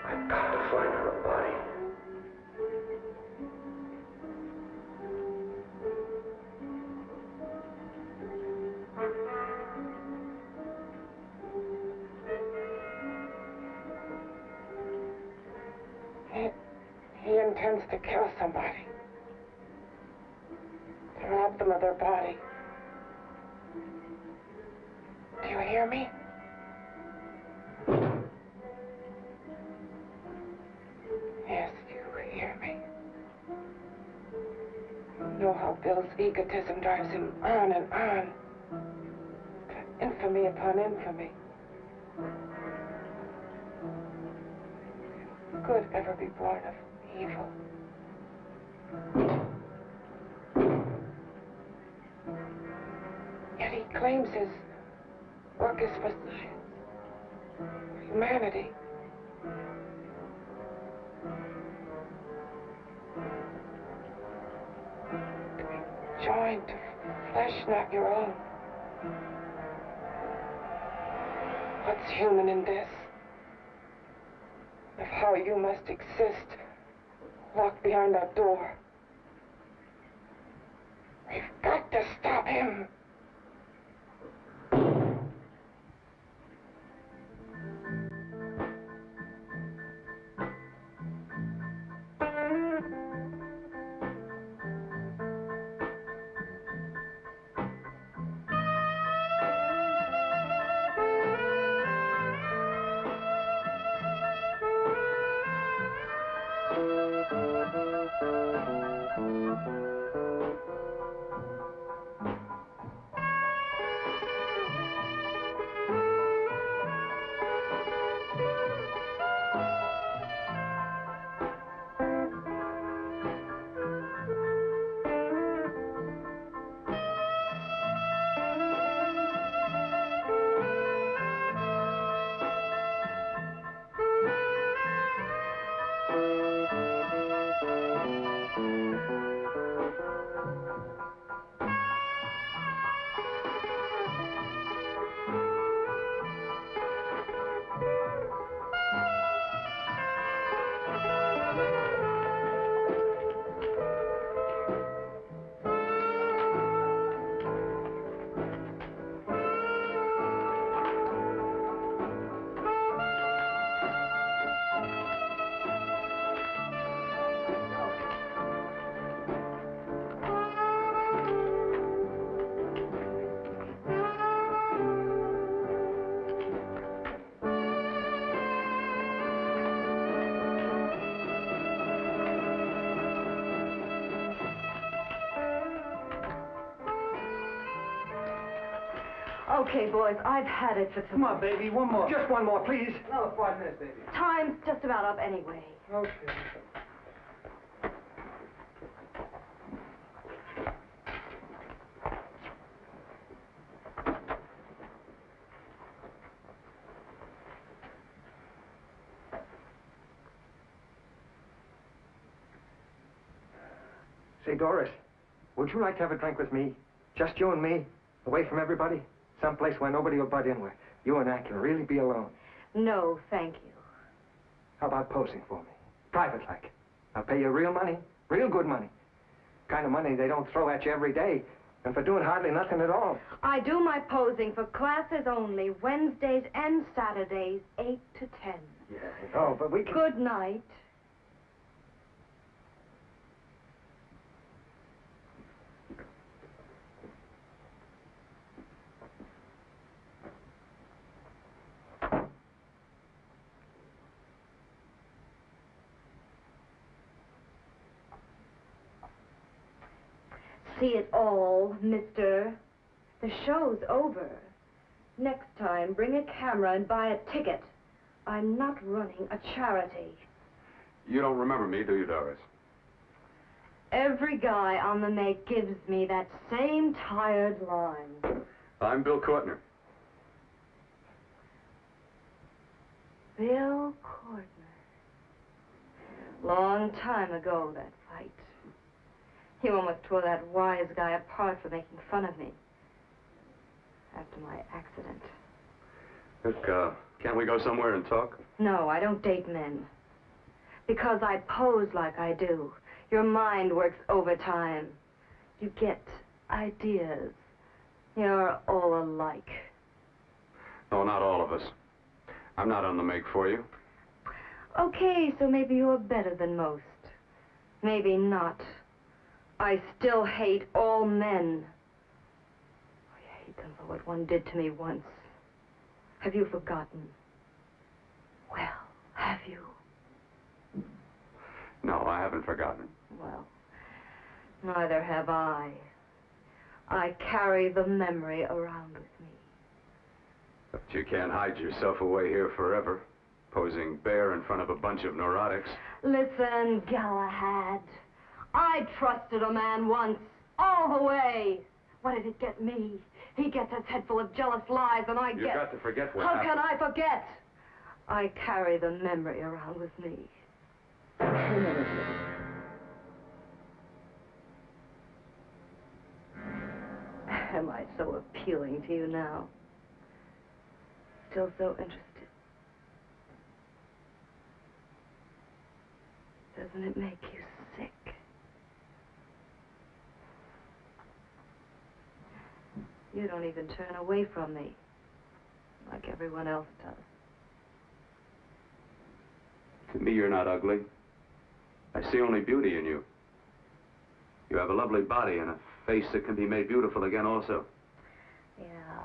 I've got to find her a body. He intends to kill somebody. To rob them of their body. Do you hear me? Yes, you hear me. You know how Bill's egotism drives him on and on. To infamy upon infamy. Could ever be born of evil? Yet he claims his work is for science, for humanity. To be joined to flesh not your own. What's human in this? Of how you must exist, locked behind that door. We've got to stop him. Okay, boys, I've had it for tonight. Come on, baby, one more. Just one more, please. Another 5 minutes, baby. Time's just about up anyway. Okay. Say, Doris, would you like to have a drink with me? Just you and me, away from everybody? Someplace where nobody will butt in, where you and I can really be alone. No, thank you. How about posing for me? Private like. I'll pay you real money, real good money. Kind of money they don't throw at you every day, and for doing hardly nothing at all. I do my posing for classes only, Wednesdays and Saturdays, 8 to 10. Yeah, I know, but we can... Good night. See it all, mister. The show's over. Next time, bring a camera and buy a ticket. I'm not running a charity. You don't remember me, do you, Doris? Every guy on the make gives me that same tired line. I'm Bill Courtner. Bill Courtner. Long time ago, that fight. You almost tore that wise guy apart for making fun of me. After my accident. Look, can't we go somewhere and talk? No, I don't date men. Because I pose like I do. Your mind works overtime. You get ideas. You're all alike. No, not all of us. I'm not on the make for you. Okay, so maybe you're better than most. Maybe not. I still hate all men. I hate them for what one did to me once. Have you forgotten? Well, have you? No, I haven't forgotten. Well, neither have I. I carry the memory around with me. But you can't hide yourself away here forever, posing bare in front of a bunch of neurotics. Listen, Galahad. I trusted a man once, all the way. What did it get me? He gets his head full of jealous lies, and I You've get... got to forget what How happened. can I forget? I carry the memory around with me. Am I so appealing to you now? Still so interested? Doesn't it make you sick? You don't even turn away from me, like everyone else does. To me, you're not ugly. I see only beauty in you. You have a lovely body and a face that can be made beautiful again also. Yeah.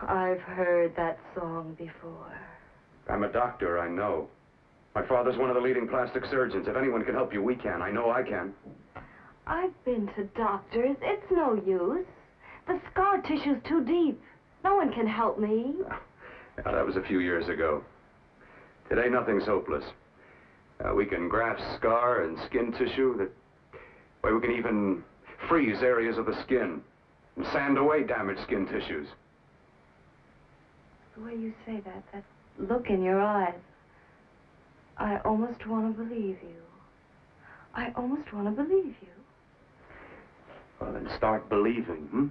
I've heard that song before. I'm a doctor, I know. My father's one of the leading plastic surgeons. If anyone can help you, we can. I know I can. I've been to doctors. It's no use. The scar tissue's too deep. No one can help me. Now, that was a few years ago. Today, nothing's hopeless. We can graft scar and skin tissue. We can even freeze areas of the skin and sand away damaged skin tissues. The way you say that look in your eyes, I almost want to believe you. I almost want to believe you. Well, then start believing, hmm?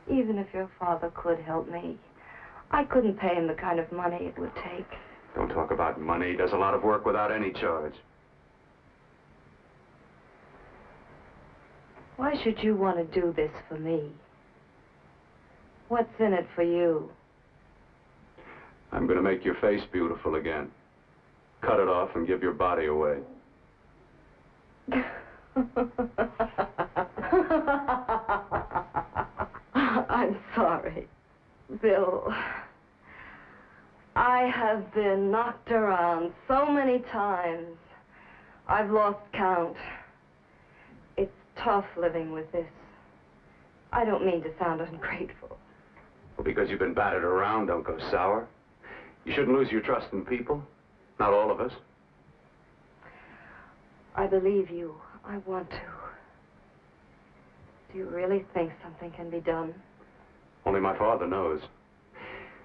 Even if your father could help me, I couldn't pay him the kind of money it would take. Don't talk about money. He does a lot of work without any charge. Why should you want to do this for me? What's in it for you? I'm going to make your face beautiful again. Cut it off and give your body away. I'm sorry, Bill. I have been knocked around so many times. I've lost count. It's tough living with this. I don't mean to sound ungrateful. Well, because you've been battered around, don't go sour. You shouldn't lose your trust in people. Not all of us. I believe you. I want to. Do you really think something can be done? Only my father knows.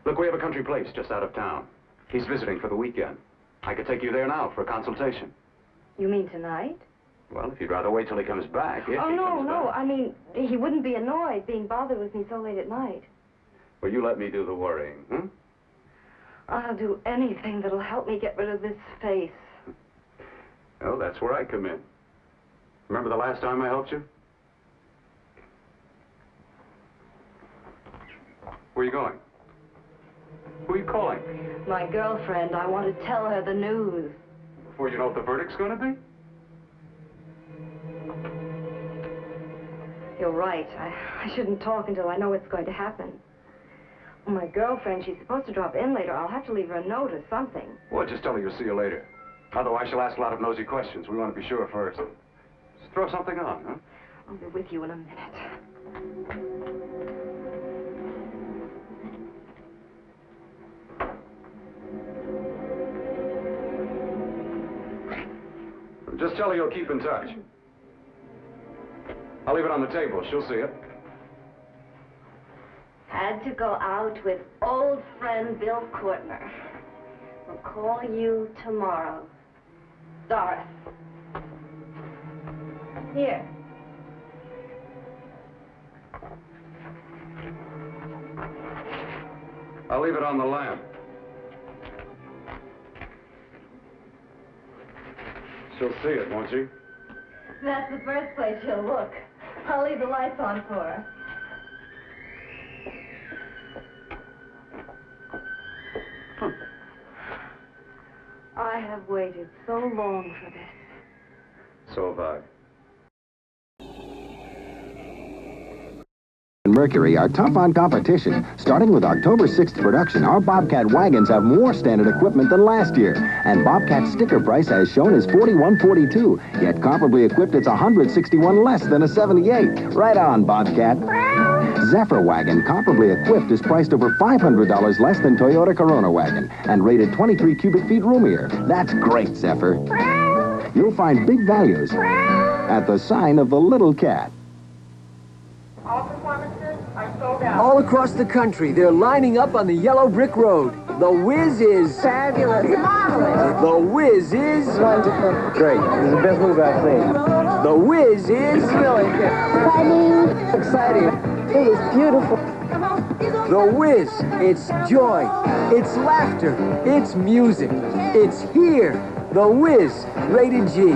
Look, we have a country place just out of town. He's visiting for the weekend. I could take you there now for a consultation. You mean tonight? Well, if you'd rather wait till he comes back, if Oh, he no, comes no. back. I mean, he wouldn't be annoyed being bothered with me so late at night. Well, you let me do the worrying, hmm? I'll do anything that'll help me get rid of this face. Oh, that's where I come in. Remember the last time I helped you? Where are you going? Who are you calling? My girlfriend. I want to tell her the news. Before you know what the verdict's going to be? You're right. I shouldn't talk until I know what's going to happen. Well, my girlfriend, she's supposed to drop in later. I'll have to leave her a note or something. Well, just tell her you'll see you later. Otherwise, she'll ask a lot of nosy questions. We want to be sure first. Just throw something on, huh? I'll be with you in a minute. Just tell her you'll keep in touch. I'll leave it on the table. She'll see it. Had to go out with old friend Bill Courtner. We'll call you tomorrow. Doris. Here. I'll leave it on the lamp. She'll see it, won't she? That's the first place she'll look. I'll leave the lights on for her. I have waited so long for this. So have I. Mercury are tough on competition. Starting with October 6th production, our Bobcat wagons have more standard equipment than last year. And Bobcat's sticker price as shown is $41.42. Yet comparably equipped, it's $161 less than a 78. Right on, Bobcat. Zephyr wagon, comparably equipped, is priced over $500 less than Toyota Corona wagon and rated 23 cubic feet roomier. That's great, Zephyr. You'll find big values at the sign of the little cat. All across the country, they're lining up on the yellow brick road. The Whiz is... fabulous. Marvelous. The Whiz is... wonderful. Great. It's the best movie I've seen. The Whiz is... really good. Exciting. It is beautiful. The Whiz. It's joy. It's laughter. It's music. It's here. The Whiz. Rated G.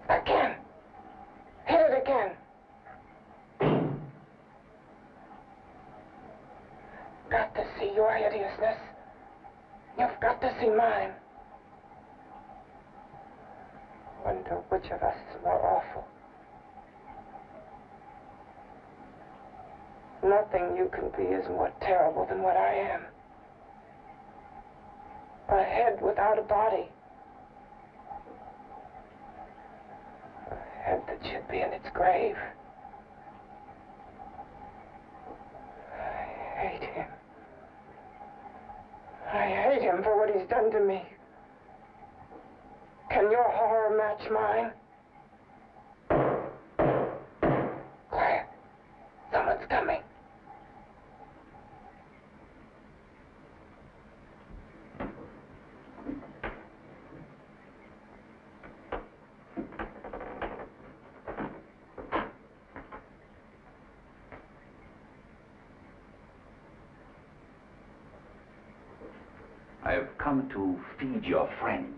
Again. Hit it again. Got to see your hideousness. You've got to see mine. Wonder which of us is more awful. Nothing you can be is more terrible than what I am. A head without a body. A head that should be in its grave. I hate him. I hate him for what he's done to me. Can your horror match mine? Quiet. Someone's coming. I've come to feed your friend.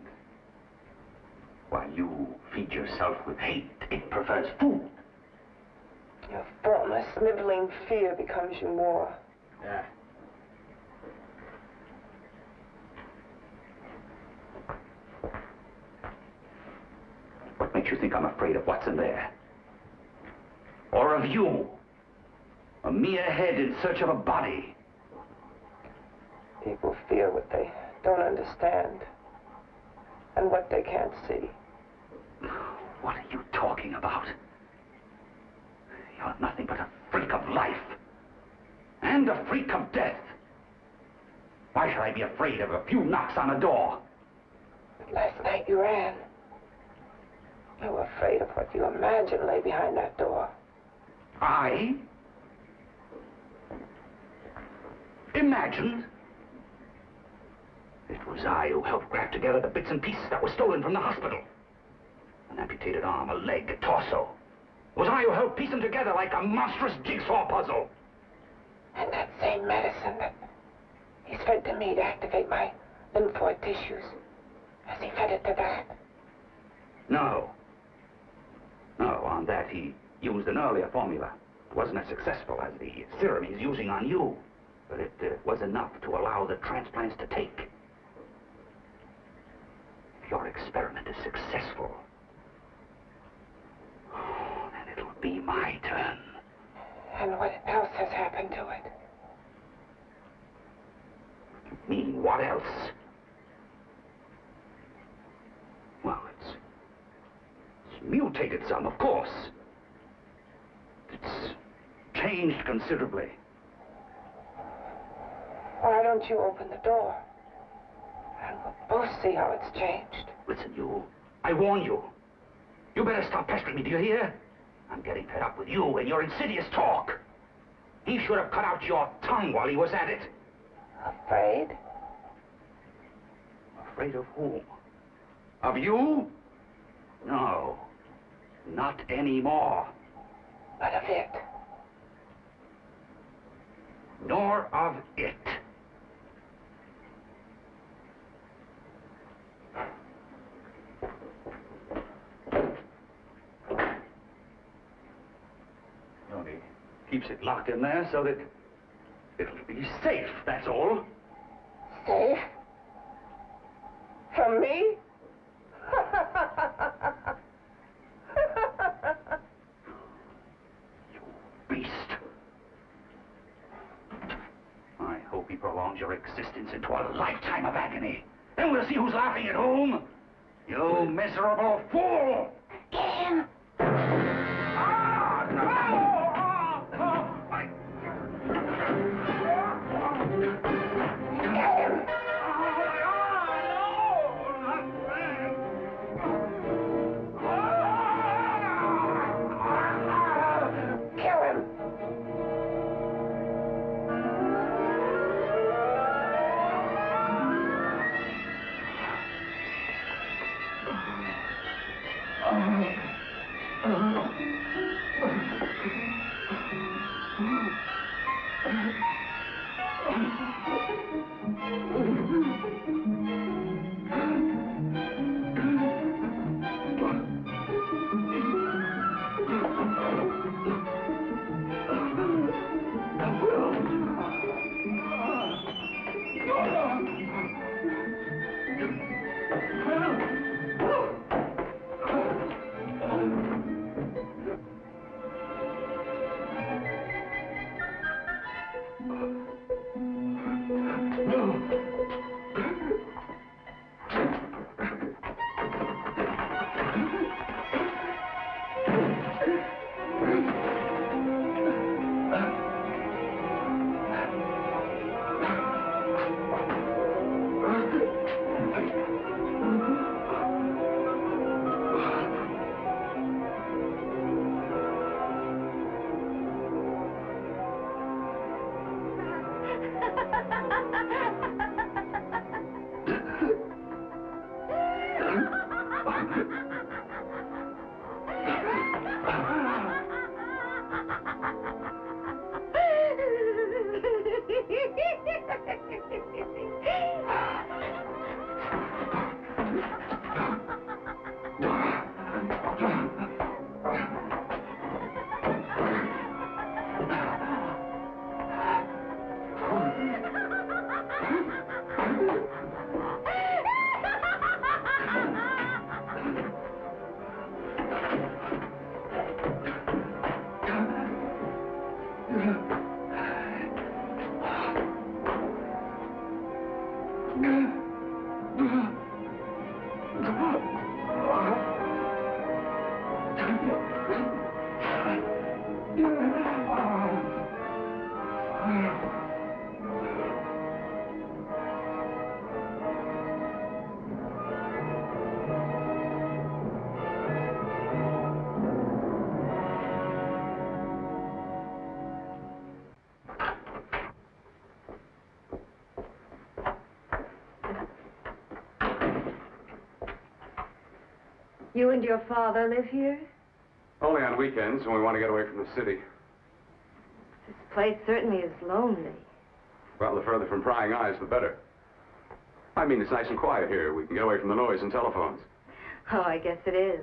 While you feed yourself with hate, it prefers food. Your formless, sniveling fear becomes you more. Yeah. What makes you think I'm afraid of what's in there? Or of you? A mere head in search of a body. People fear what they don't understand and what they can't see. What are you talking about? You're nothing but a freak of life. And a freak of death. Why should I be afraid of a few knocks on a door? But last night you ran. You were afraid of what you imagined lay behind that door. I? Imagined? It was I who helped craft together the bits and pieces that were stolen from the hospital. An amputated arm, a leg, a torso. It was I who helped piece them together like a monstrous jigsaw puzzle. And that same medicine that he's fed to me to activate my lymphoid tissues. Has he fed it to that? No. No, on that he used an earlier formula. It wasn't as successful as the serum he's using on you. But it was enough to allow the transplants to take. If your experiment is successful, then it'll be my turn. And what else has happened to it? You mean what else? Well, it's mutated some, of course. It's changed considerably. Why don't you open the door? And we'll both see how it's changed. Listen, you. I warn you. You better stop pestering me, do you hear? I'm getting fed up with you and your insidious talk. He should have cut out your tongue while he was at it. Afraid? Afraid of whom? Of you? No. Not anymore. But of it. Nor of it. keeps it locked in there so that it'll be safe, that's all. Safe? From me? Beast. I hope he prolongs your existence into a lifetime of agony. Then we'll see who's laughing at whom. You miserable fool! Ken! You and your father live here? Only on weekends when we want to get away from the city. This place certainly is lonely. Well, the further from prying eyes, the better. I mean, it's nice and quiet here. We can get away from the noise and telephones. Oh, I guess it is.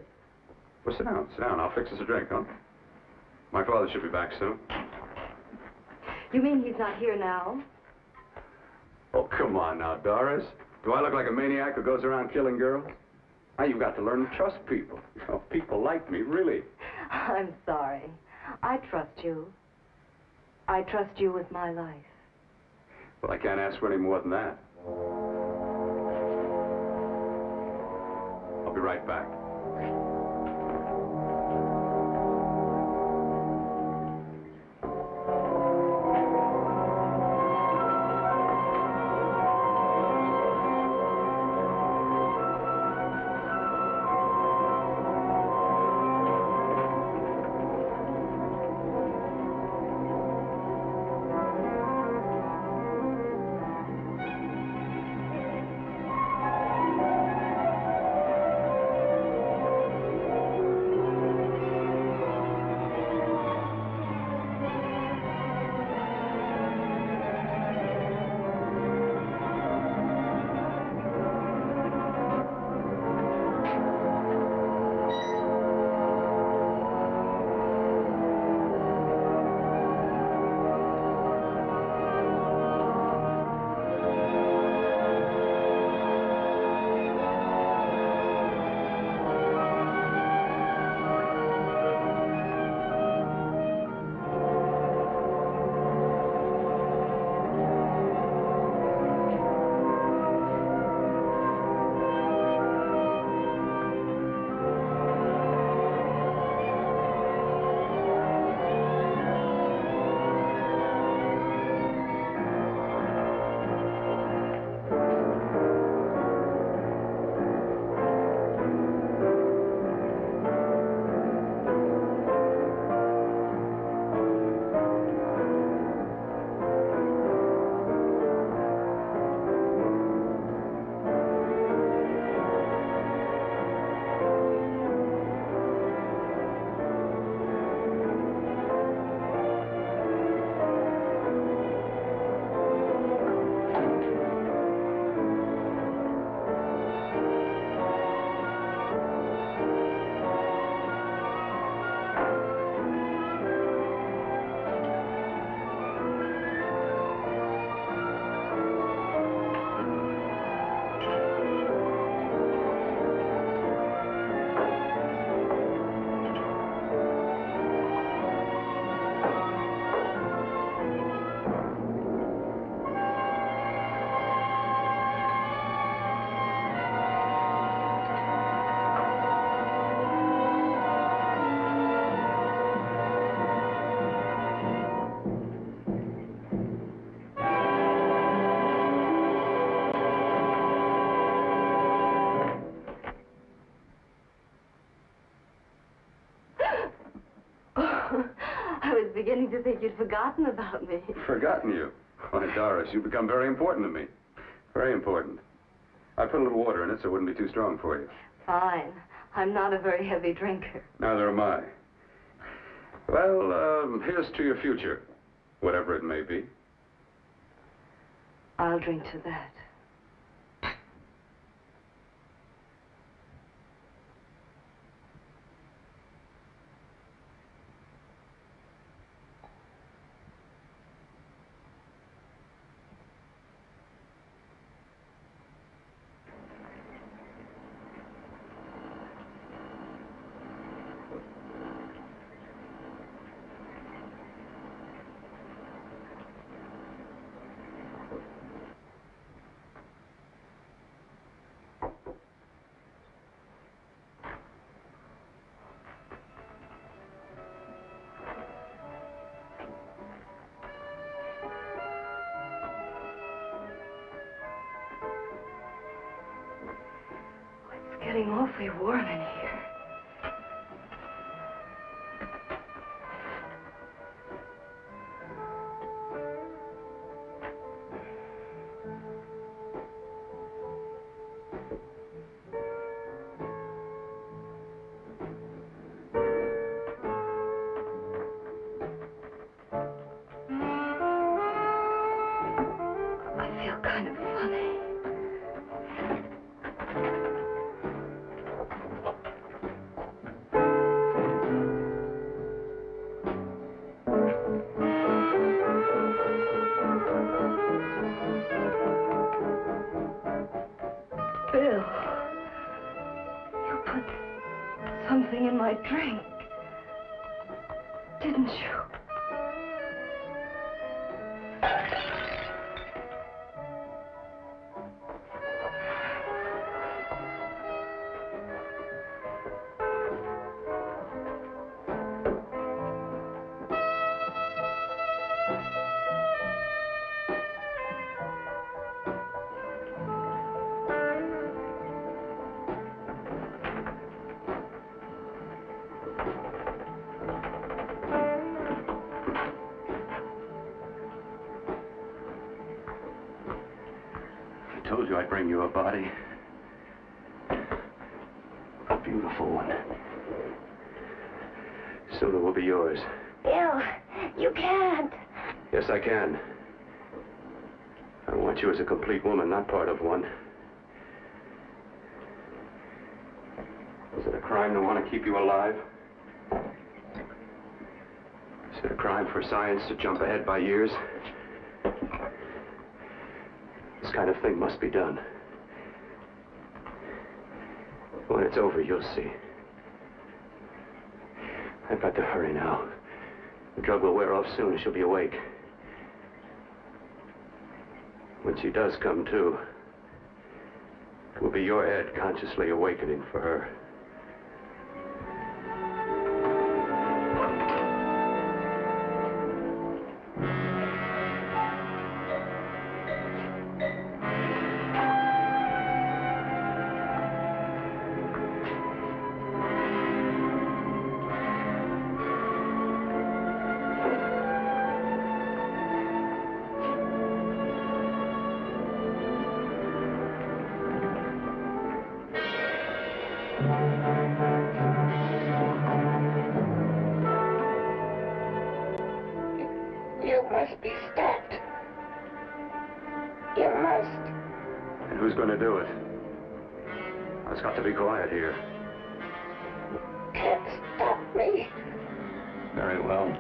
Well, sit down, sit down. I'll fix us a drink, huh? My father should be back soon. You mean he's not here now? Oh, come on now, Doris. Do I look like a maniac who goes around killing girls? Now, you've got to learn to trust people. Oh, people like me, really. I'm sorry. I trust you. I trust you with my life. Well, I can't ask for any more than that. I'll be right back. beginning to think you'd forgotten about me. Forgotten you? Why, Doris, you've become very important to me. Very important. I put a little water in it so it wouldn't be too strong for you. Fine. I'm not a very heavy drinker. Neither am I. Well, here's to your future, whatever it may be. I'll drink to that. It's getting awfully warm in here. I feel kind of funny. Bill, you put something in my drink, didn't you? I told you I'd bring you a body. A beautiful one. Soon it will be yours. Bill, you can't. Yes, I can. I want you as a complete woman, not part of one. Is it a crime to want to keep you alive? Is it a crime for science to jump ahead by years? This kind of thing must be done. When it's over, you'll see. I've got to hurry now. The drug will wear off soon and she'll be awake. When she does come to, it will be your head consciously awakening for her. You must be stopped. You must. And who's going to do it? It's got to be quiet here. Can't stop me. Very well.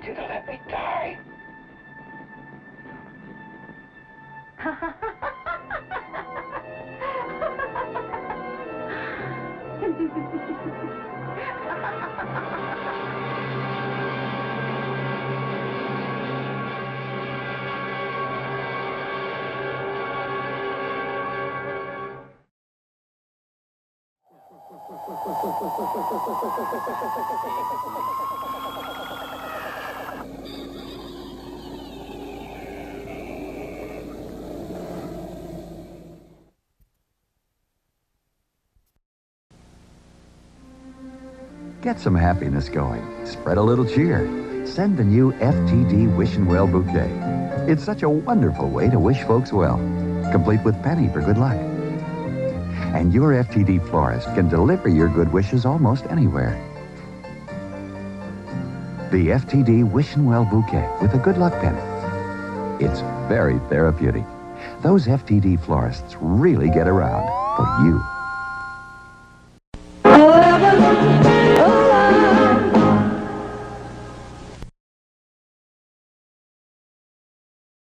you to let me die. Get some happiness going. Spread a little cheer. Send the new FTD Wishin' Well bouquet. It's such a wonderful way to wish folks well, complete with penny for good luck. And your FTD florist can deliver your good wishes almost anywhere. The FTD Wishin' Well bouquet with a good luck penny. It's very therapeutic. Those FTD florists really get around for you.